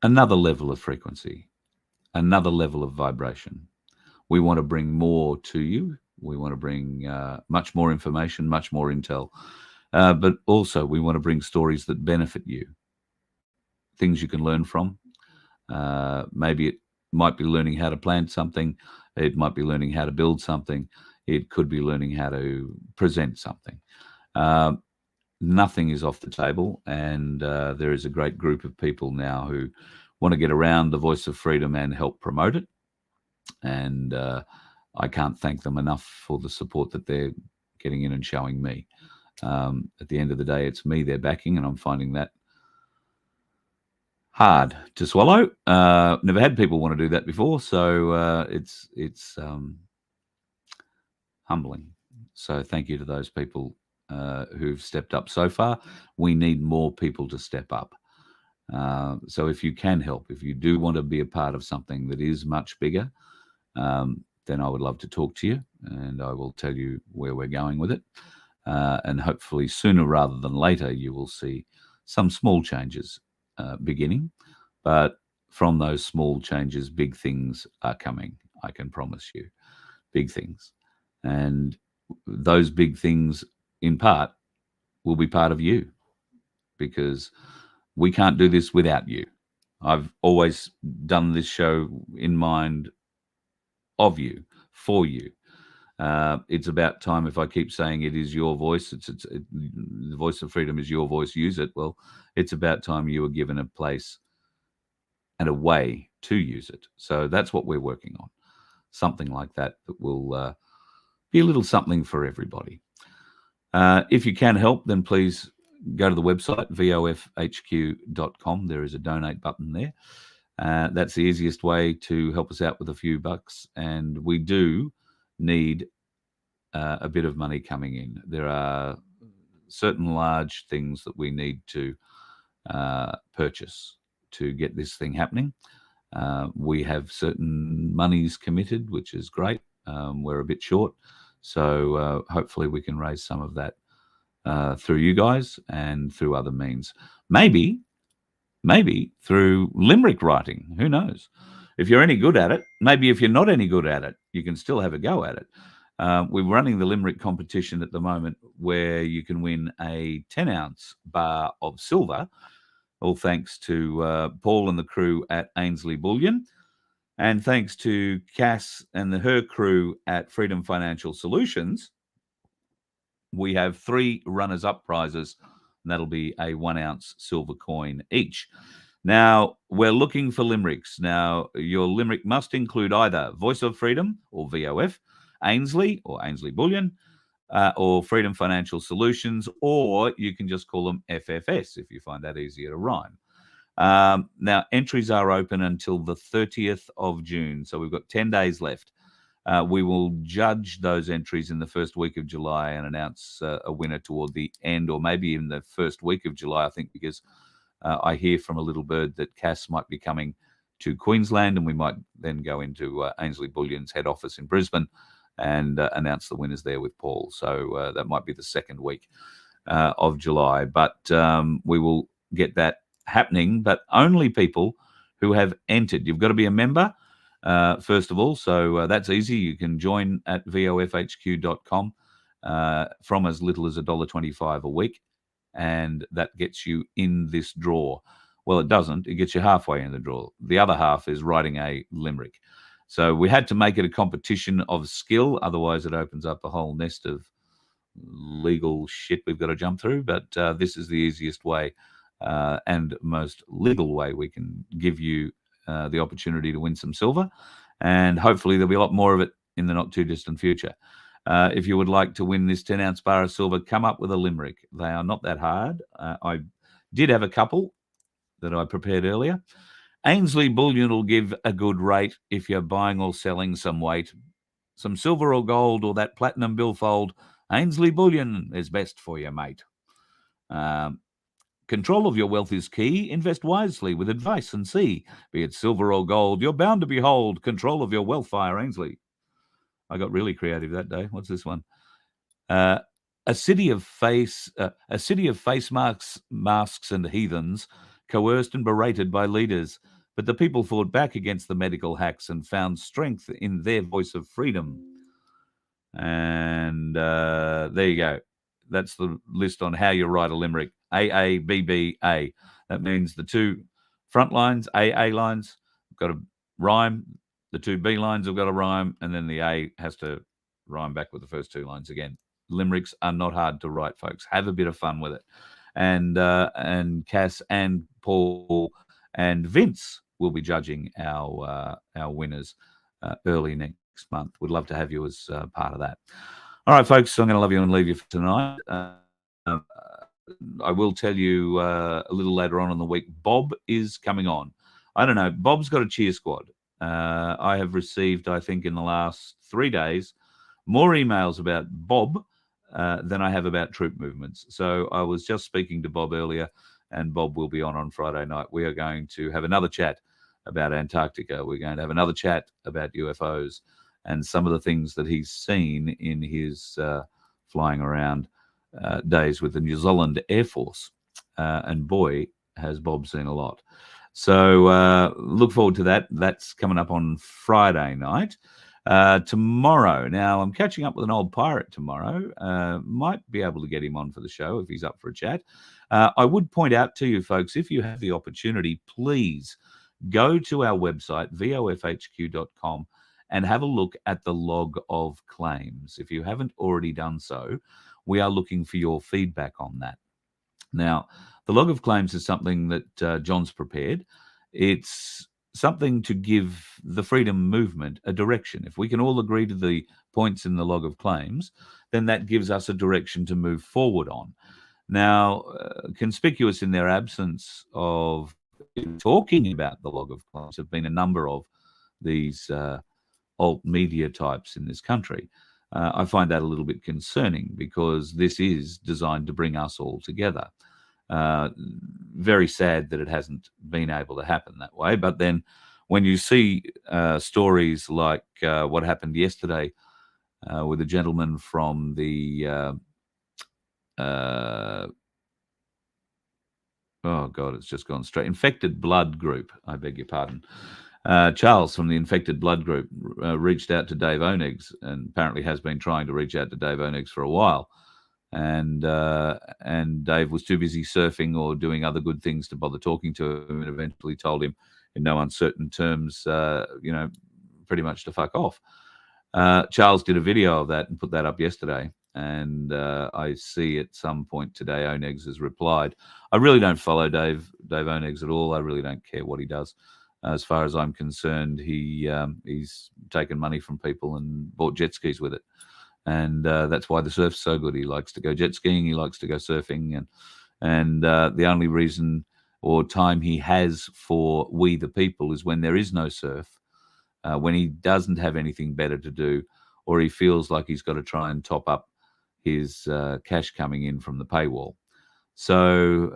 another level of frequency, another level of vibration. We want to bring more to you. We want to bring much more information, much more intel. But also we want to bring stories that benefit you, things you can learn from. Maybe it might be learning how to plant something. It might be learning how to build something. It could be learning how to present something. Nothing is off the table. And there is a great group of people now who want to get around the Voice of Freedom and help promote it. And I can't thank them enough for the support that they're getting in and showing me. At the end of the day, it's me they're backing, and I'm finding that hard to swallow. Never had people want to do that before, so it's humbling. So thank you to those people who've stepped up so far. We need more people to step up. So if you can help, if you do want to be a part of something that is much bigger, then I would love to talk to you, and I will tell you where we're going with it. And hopefully sooner rather than later, you will see some small changes beginning. But from those small changes, big things are coming. I can promise you, big things. And those big things, in part, will be part of you, because we can't do this without you. I've always done this show in mind of you, for you. It's about time, if I keep saying it is your voice, the voice of freedom is your voice, use it. Well, it's about time you were given a place and a way to use it. So that's what we're working on. Something like that will be a little something for everybody. If you can help, then please go to the website, vofhq.com. There is a donate button there. That's the easiest way to help us out with a few bucks. And we do need a bit of money coming in. There are certain large things that we need to purchase to get this thing happening. We have certain monies committed, which is great. We're a bit short. So hopefully we can raise some of that through you guys and through other means. Maybe through limerick writing. Who knows? If you're any good at it, maybe if you're not any good at it, you can still have a go at it. We're running the limerick competition at the moment, where you can win a 10-ounce bar of silver, all thanks to Paul and the crew at Ainsley Bullion. And thanks to Cass and her crew at Freedom Financial Solutions, we have 3 runners-up prizes, and that'll be a 1-ounce silver coin each. Now, we're looking for limericks. Now, your limerick must include either Voice of Freedom, or VoF, Ainsley, or Ainsley Bullion, or Freedom Financial Solutions, or you can just call them FFS if you find that easier to rhyme. Now, entries are open until the 30th of June, so we've got 10 days left. We will judge those entries in the first week of July and announce a winner toward the end, or maybe in the first week of July, I think, because I hear from a little bird that Cass might be coming to Queensland, and we might then go into Ainsley Bullion's head office in Brisbane and announce the winners there with Paul. So that might be the second week of July. But we will get that happening, but only people who have entered. You've got to be a member, first of all. So that's easy. You can join at vofhq.com from as little as $1.25 a week, and that gets you in this draw. Well, it doesn't. It gets you halfway in the draw. The other half is writing a limerick. So we had to make it a competition of skill. Otherwise, it opens up a whole nest of legal shit we've got to jump through. But this is the easiest way and most legal way we can give you the opportunity to win some silver. And hopefully there'll be a lot more of it in the not too distant future. If you would like to win this 10-ounce bar of silver, come up with a limerick. They are not that hard. I did have a couple that I prepared earlier. Ainsley Bullion will give a good rate if you're buying or selling some weight. Some silver or gold or that platinum billfold, Ainsley Bullion is best for you, mate. Control of your wealth is key. Invest wisely with advice and see. Be it silver or gold, you're bound to behold control of your wealth via Ainsley. I got really creative that day. What's this one? A city of face masks and heathens, coerced and berated by leaders. But the people fought back against the medical hacks and found strength in their voice of freedom. And there you go. That's the list on how you write a limerick. AABBA. That means the 2 front lines, AA lines, have got to rhyme. The 2 B lines have got to rhyme. And then the A has to rhyme back with the first 2 lines again. Limericks are not hard to write, folks. Have a bit of fun with it. And Cass and Paul and Vince will be judging our winners early next month. We'd love to have you as part of that. All right, folks, so I'm going to love you and leave you for tonight. I will tell you a little later on in the week, Bob is coming on. I don't know. Bob's got a cheer squad. I have received, I think, in the last 3 days, more emails about Bob than I have about troop movements. So I was just speaking to Bob earlier, and Bob will be on Friday night. We are going to have another chat about Antarctica. We're going to have another chat about UFOs and some of the things that he's seen in his flying around days with the New Zealand Air Force. And boy, has Bob seen a lot. So look forward to that. That's coming up on Friday night. Tomorrow. Now, I'm catching up with an old pirate tomorrow. Might be able to get him on for the show if he's up for a chat. I would point out to you folks, if you have the opportunity, please go to our website, vofhq.com, and have a look at the log of claims. If you haven't already done so, we are looking for your feedback on that. Now, the log of claims is something that John's prepared. It's something to give the freedom movement a direction. If we can all agree to the points in the log of claims, then that gives us a direction to move forward on. Now, conspicuous in their absence of talking about the log of claims have been a number of these alt media types in this country. I find that a little bit concerning because this is designed to bring us all together. Very sad that it hasn't been able to happen that way. But then when you see stories like what happened yesterday with a gentleman from the oh God, it's just gone straight. Infected Blood Group, I beg your pardon. Charles from the Infected Blood Group reached out to Dave Onegs and apparently has been trying to reach out to Dave Onegs for a while. And Dave was too busy surfing or doing other good things to bother talking to him, and eventually told him in no uncertain terms, pretty much to fuck off. Charles did a video of that and put that up yesterday. And I see at some point today Onegs has replied. I really don't follow Dave Onegs at all. I really don't care what he does. As far as I'm concerned, he's taken money from people and bought jet skis with it. And that's why the surf's so good. He likes to go jet skiing. He likes to go surfing. And the only reason or time he has for we the people is when there is no surf, when he doesn't have anything better to do, or he feels like he's got to try and top up his cash coming in from the paywall. So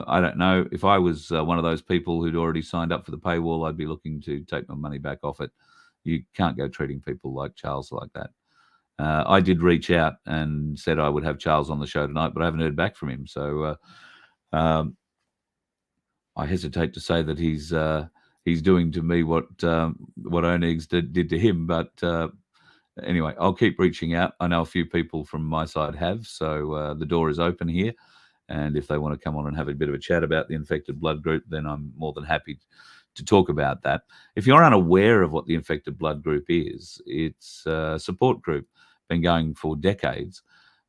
I don't know. If I was one of those people who'd already signed up for the paywall, I'd be looking to take my money back off it. You can't go treating people like Charles like that. I did reach out and said I would have Charles on the show tonight, but I haven't heard back from him. So I hesitate to say that he's doing to me what Onegs did to him. But anyway, I'll keep reaching out. I know a few people from my side have, so the door is open here. And if they want to come on and have a bit of a chat about the Infected Blood Group, then I'm more than happy to talk about that. If you're unaware of what the Infected Blood Group is, it's a support group, been going for decades,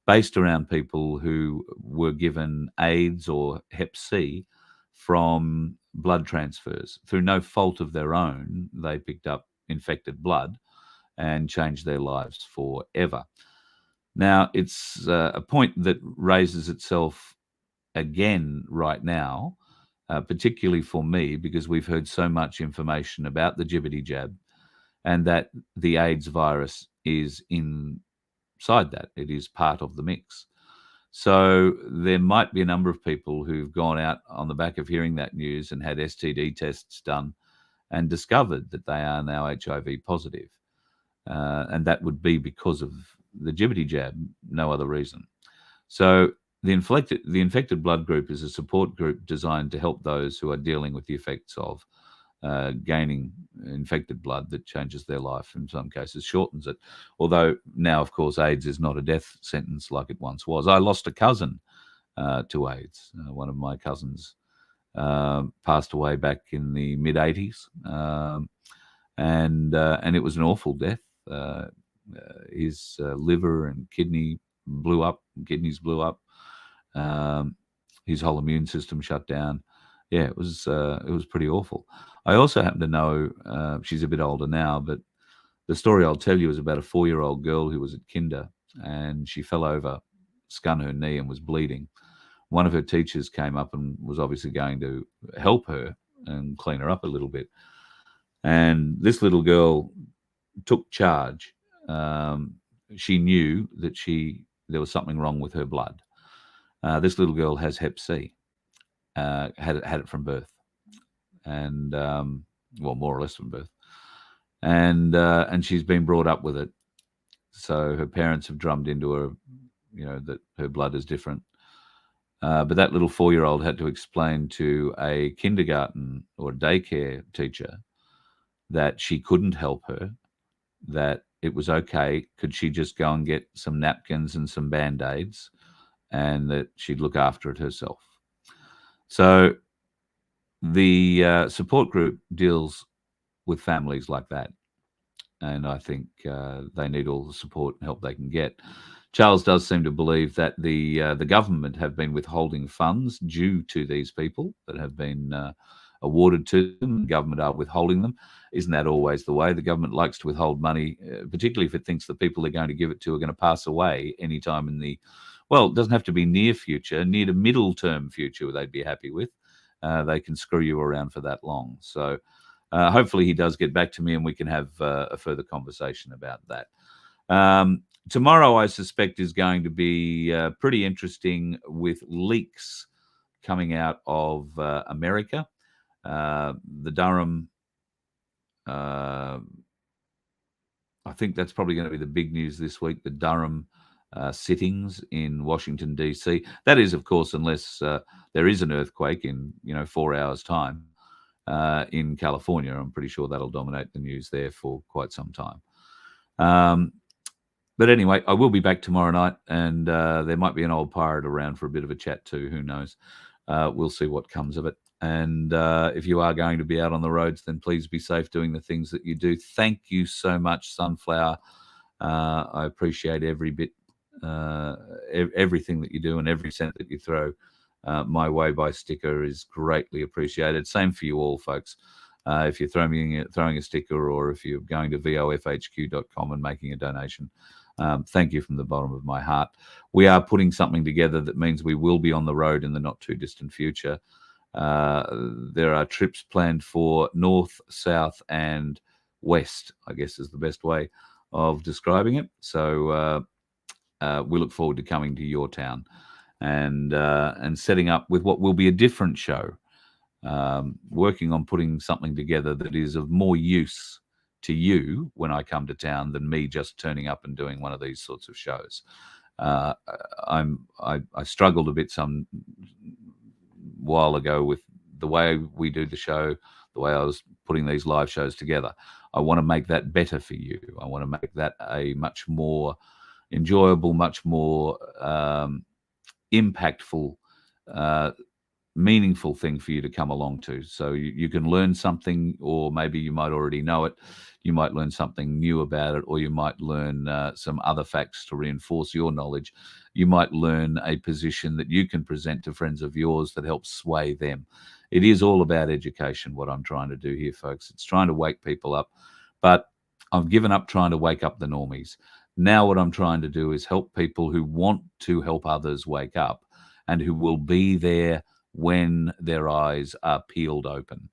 based around people who were given AIDS or Hep C from blood transfers. Through no fault of their own, they picked up infected blood and changed their lives forever. Now, it's a point that raises itself again right now, particularly for me, because we've heard so much information about the jibbity jab and that the AIDS virus is inside that. It is part of the mix. So there might be a number of people who've gone out on the back of hearing that news and had STD tests done and discovered that they are now HIV positive. And that would be because of the jibbity jab, no other reason. So the Infected Blood Group is a support group designed to help those who are dealing with the effects of gaining infected blood that changes their life, in some cases shortens it. Although now, of course, AIDS is not a death sentence like it once was. I lost a cousin to AIDS. One of my cousins passed away back in the mid-'80s, and it was an awful death. His liver and kidneys blew up. His whole immune system shut down. Yeah, it was pretty awful. I also happen to know she's a bit older now, but the story I'll tell you is about a 4-year-old girl who was at kinder and she fell over, scun her knee and was bleeding. One of her teachers came up and was obviously going to help her and clean her up a little bit. And this little girl took charge. She knew that there was something wrong with her blood. This little girl has Hep C, had it from birth, and well, more or less from birth, and she's been brought up with it. So her parents have drummed into her, that her blood is different. But that little 4-year-old had to explain to a kindergarten or daycare teacher that she couldn't help her, that it was okay. Could she just go and get some napkins and some Band-Aids, and that she'd look after it herself? So the support group deals with families like that, and I think they need all the support and help they can get. Charles does seem to believe that the government have been withholding funds due to these people that have been awarded to them. The government are withholding them. Isn't that always the way? The government likes to withhold money, particularly if it thinks the people they're going to give it to are going to pass away anytime in the, well, it doesn't have to be near future, near to middle term future they'd be happy with. They can screw you around for that long. So hopefully he does get back to me and we can have a further conversation about that. Tomorrow, I suspect, is going to be pretty interesting with leaks coming out of America. The Durham, I think that's probably going to be the big news this week, the Durham sittings in Washington, D.C. That is, of course, unless there is an earthquake in 4 hours' time in California. I'm pretty sure that'll dominate the news there for quite some time. But anyway, I will be back tomorrow night, and there might be an old pirate around for a bit of a chat too. Who knows? We'll see what comes of it. And if you are going to be out on the roads, then please be safe doing the things that you do. Thank you so much, Sunflower. I appreciate every bit, everything that you do, and every cent that you throw my way by sticker is greatly appreciated. Same for you all, folks. If you're throwing a sticker, or if you're going to vofhq.com and making a donation, thank you from the bottom of my heart. We are putting something together that means we will be on the road in the not too distant future. There are trips planned for north, south, and west, I guess is the best way of describing it. So we look forward to coming to your town and setting up with what will be a different show. Working on putting something together that is of more use to you when I come to town than me just turning up and doing one of these sorts of shows. I struggled a bit some while ago with the way we do the show, the way I was putting these live shows together. I want to make that better for you. I want to make that a much more enjoyable, much more impactful, meaningful thing for you to come along to. So you can learn something, or maybe you might already know it. You might learn something new about it, or you might learn some other facts to reinforce your knowledge. You might learn a position that you can present to friends of yours that helps sway them. It is all about education, what I'm trying to do here, folks. It's trying to wake people up. But I've given up trying to wake up the normies. Now what I'm trying to do is help people who want to help others wake up, and who will be there when their eyes are peeled open.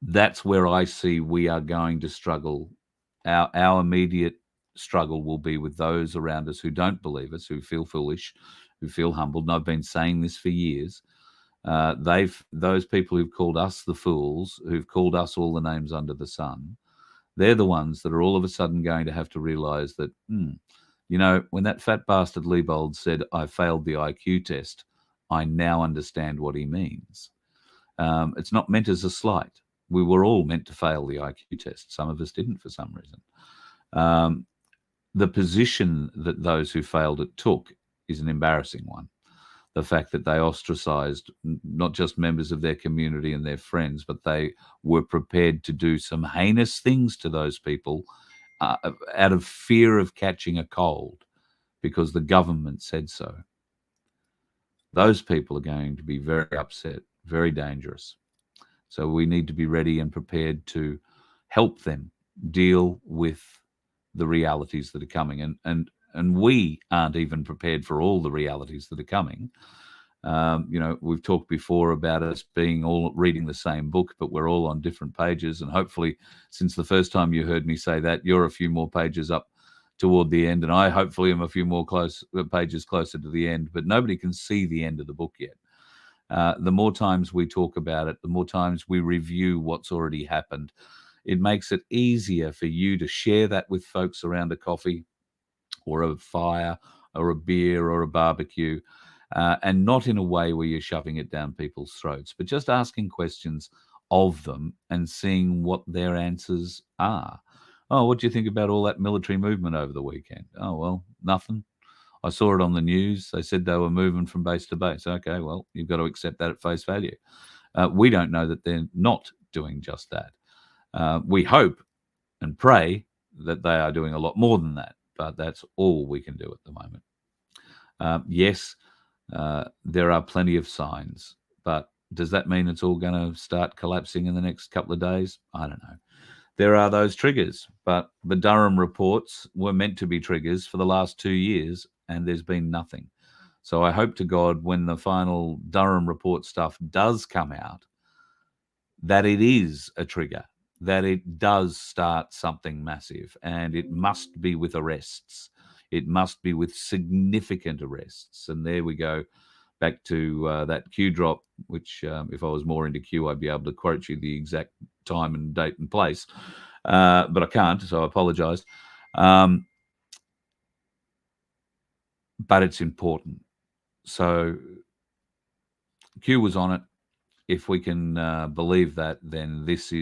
That's where I see we are going to struggle. Our immediate struggle will be with those around us who don't believe us, who feel foolish, who feel humbled. And I've been saying this for years. Those people who've called us the fools, who've called us all the names under the sun, they're the ones that are all of a sudden going to have to realize that, when that fat bastard Liebold said, I failed the IQ test, I now understand what he means. It's not meant as a slight. We were all meant to fail the IQ test. Some of us didn't for some reason. The position that those who failed it took is an embarrassing one. The fact that they ostracized not just members of their community and their friends, but they were prepared to do some heinous things to those people out of fear of catching a cold because the government said so. Those people are going to be very upset, very dangerous. So we need to be ready and prepared to help them deal with the realities that are coming. And we aren't even prepared for all the realities that are coming. We've talked before about us being all reading the same book, but we're all on different pages. And hopefully, since the first time you heard me say that, you're a few more pages up toward the end, and I hopefully am a few more pages closer to the end, but nobody can see the end of the book yet. The more times we talk about it, the more times we review what's already happened, it makes it easier for you to share that with folks around a coffee or a fire or a beer or a barbecue, and not in a way where you're shoving it down people's throats, but just asking questions of them and seeing what their answers are. Oh, what do you think about all that military movement over the weekend? Oh, well, nothing. I saw it on the news. They said they were moving from base to base. Okay, well, you've got to accept that at face value. We don't know that they're not doing just that. We hope and pray that they are doing a lot more than that, but that's all we can do at the moment. Yes, there are plenty of signs, but does that mean it's all going to start collapsing in the next couple of days? I don't know. There are those triggers, but the Durham reports were meant to be triggers for the last 2 years, and there's been nothing. So I hope to God when the final Durham report stuff does come out, that it is a trigger, that it does start something massive, and it must be with arrests. It must be with significant arrests. And there we go back to that Q drop, which if I was more into Q, I'd be able to quote you the exact time and date and place. But I can't, so I apologise. But it's important. So Q was on it. If we can believe that, then this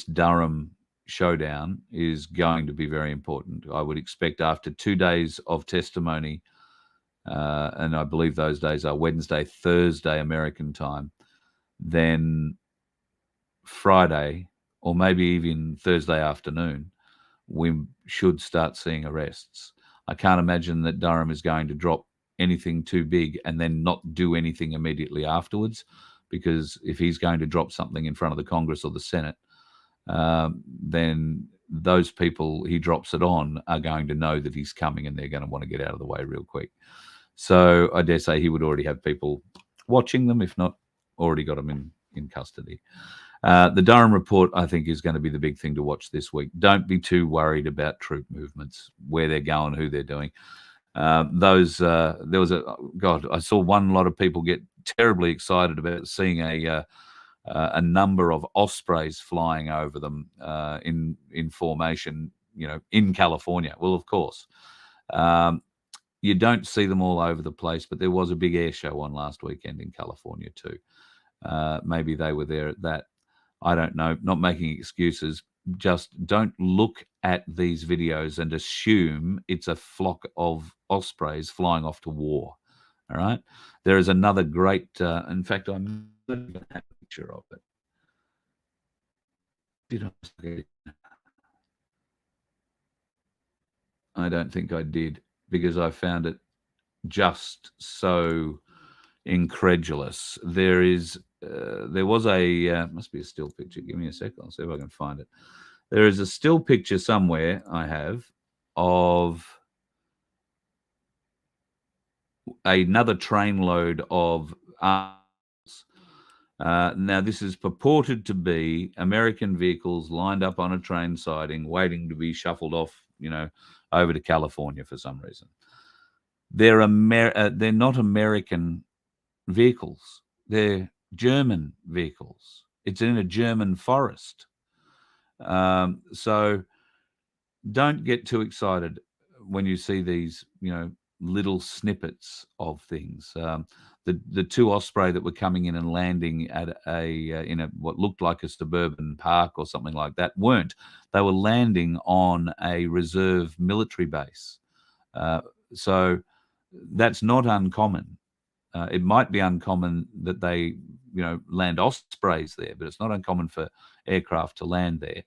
Durham showdown is going to be very important. I would expect after 2 days of testimony, and I believe those days are Wednesday, Thursday American time, then Friday or maybe even Thursday afternoon, we should start seeing arrests. I can't imagine that Durham is going to drop anything too big and then not do anything immediately afterwards, because if he's going to drop something in front of the Congress or the Senate, then those people he drops it on are going to know that he's coming and they're going to want to get out of the way real quick. So I dare say he would already have people watching them, if not already got them in custody. The Durham report, I think, is going to be the big thing to watch this week. Don't be too worried about troop movements, where they're going, who they're doing. There was I saw one lot of people get terribly excited about seeing a number of ospreys flying over them in formation, in California. Well, of course. You don't see them all over the place, but there was a big air show on last weekend in California too. Maybe they were there at that. I don't know, not making excuses. Just don't look at these videos and assume it's a flock of ospreys flying off to war. All right. There is another great, in fact, I'm going to have a picture of it. I don't think I did, because I found it just so incredulous. There was must be a still picture. Give me a second. I'll see if I can find it. There is a still picture somewhere I have of another trainload of arms. Now, this is purported to be American vehicles lined up on a train siding, waiting to be shuffled off, over to California for some reason. They're not American vehicles. They're German vehicles. It's in a German forest. So don't get too excited when you see these, little snippets of things. The two osprey that were coming in and landing at in what looked like a suburban park or something like that weren't. They were landing on a reserve military base. So that's not uncommon. It might be uncommon that they, land ospreys there, but it's not uncommon for aircraft to land there,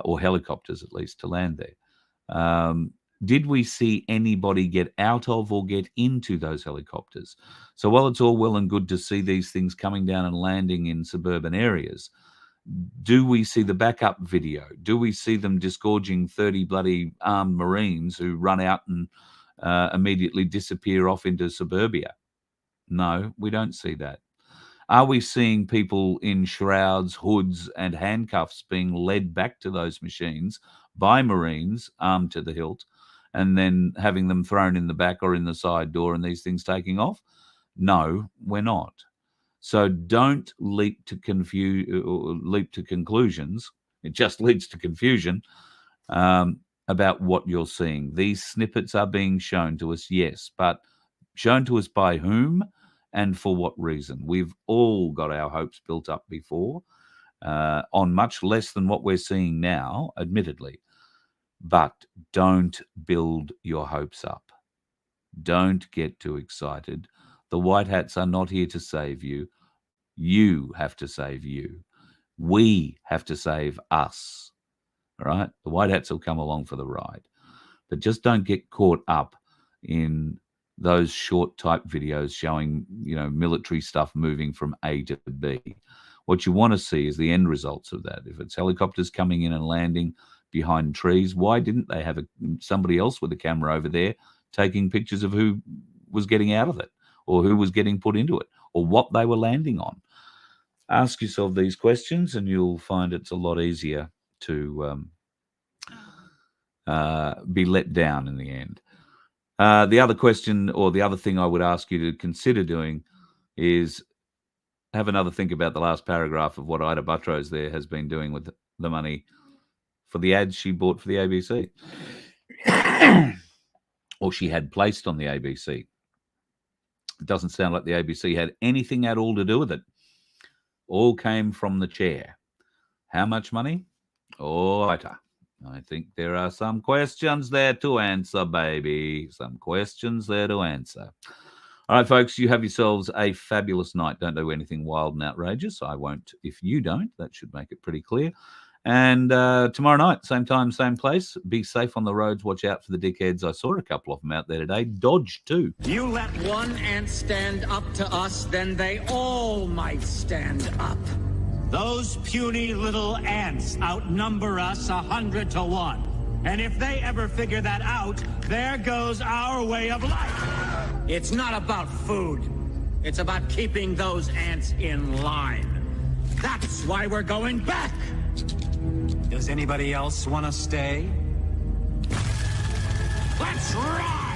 or helicopters at least to land there. Did we see anybody get out of or get into those helicopters? So while it's all well and good to see these things coming down and landing in suburban areas, do we see the backup video? Do we see them disgorging 30 bloody armed Marines who run out and immediately disappear off into suburbia? No, we don't see that. Are we seeing people in shrouds, hoods, and handcuffs being led back to those machines by Marines armed to the hilt, and then having them thrown in the back or in the side door and these things taking off? No, we're not. So don't leap to conclusions. It just leads to confusion about what you're seeing. These snippets are being shown to us, yes, but shown to us by whom and for what reason? We've all got our hopes built up before. on much less than what we're seeing now, admittedly. But don't build your hopes up. Don't get too excited. The White Hats are not here to save you. You have to save you. We have to save us. All right? The White Hats will come along for the ride. But just don't get caught up in those short type videos showing, military stuff moving from A to B. What you want to see is the end results of that. If it's helicopters coming in and landing behind trees, why didn't they have somebody else with a camera over there taking pictures of who was getting out of it, or who was getting put into it, or what they were landing on? Ask yourself these questions and you'll find it's a lot easier to be let down in the end. The other question, or the other thing I would ask you to consider doing, is have another think about the last paragraph of what Ida Buttrose there has been doing with the money for the ads she bought for the ABC. Or she had placed on the ABC. It doesn't sound like the ABC had anything at all to do with it. All came from the chair. How much money? Oh, Ida. I think there are some questions there to answer, baby. Some questions there to answer. All right, folks, you have yourselves a fabulous night. Don't do anything wild and outrageous. I won't if you don't. That should make it pretty clear. And tomorrow night, same time, same place. Be safe on the roads. Watch out for the dickheads. I saw a couple of them out there today. Dodge, too. You let one ant stand up to us, then they all might stand up. Those puny little ants outnumber us 100 to 1. And if they ever figure that out, there goes our way of life. It's not about food. It's about keeping those ants in line. That's why we're going back. Does anybody else want to stay? Let's ride!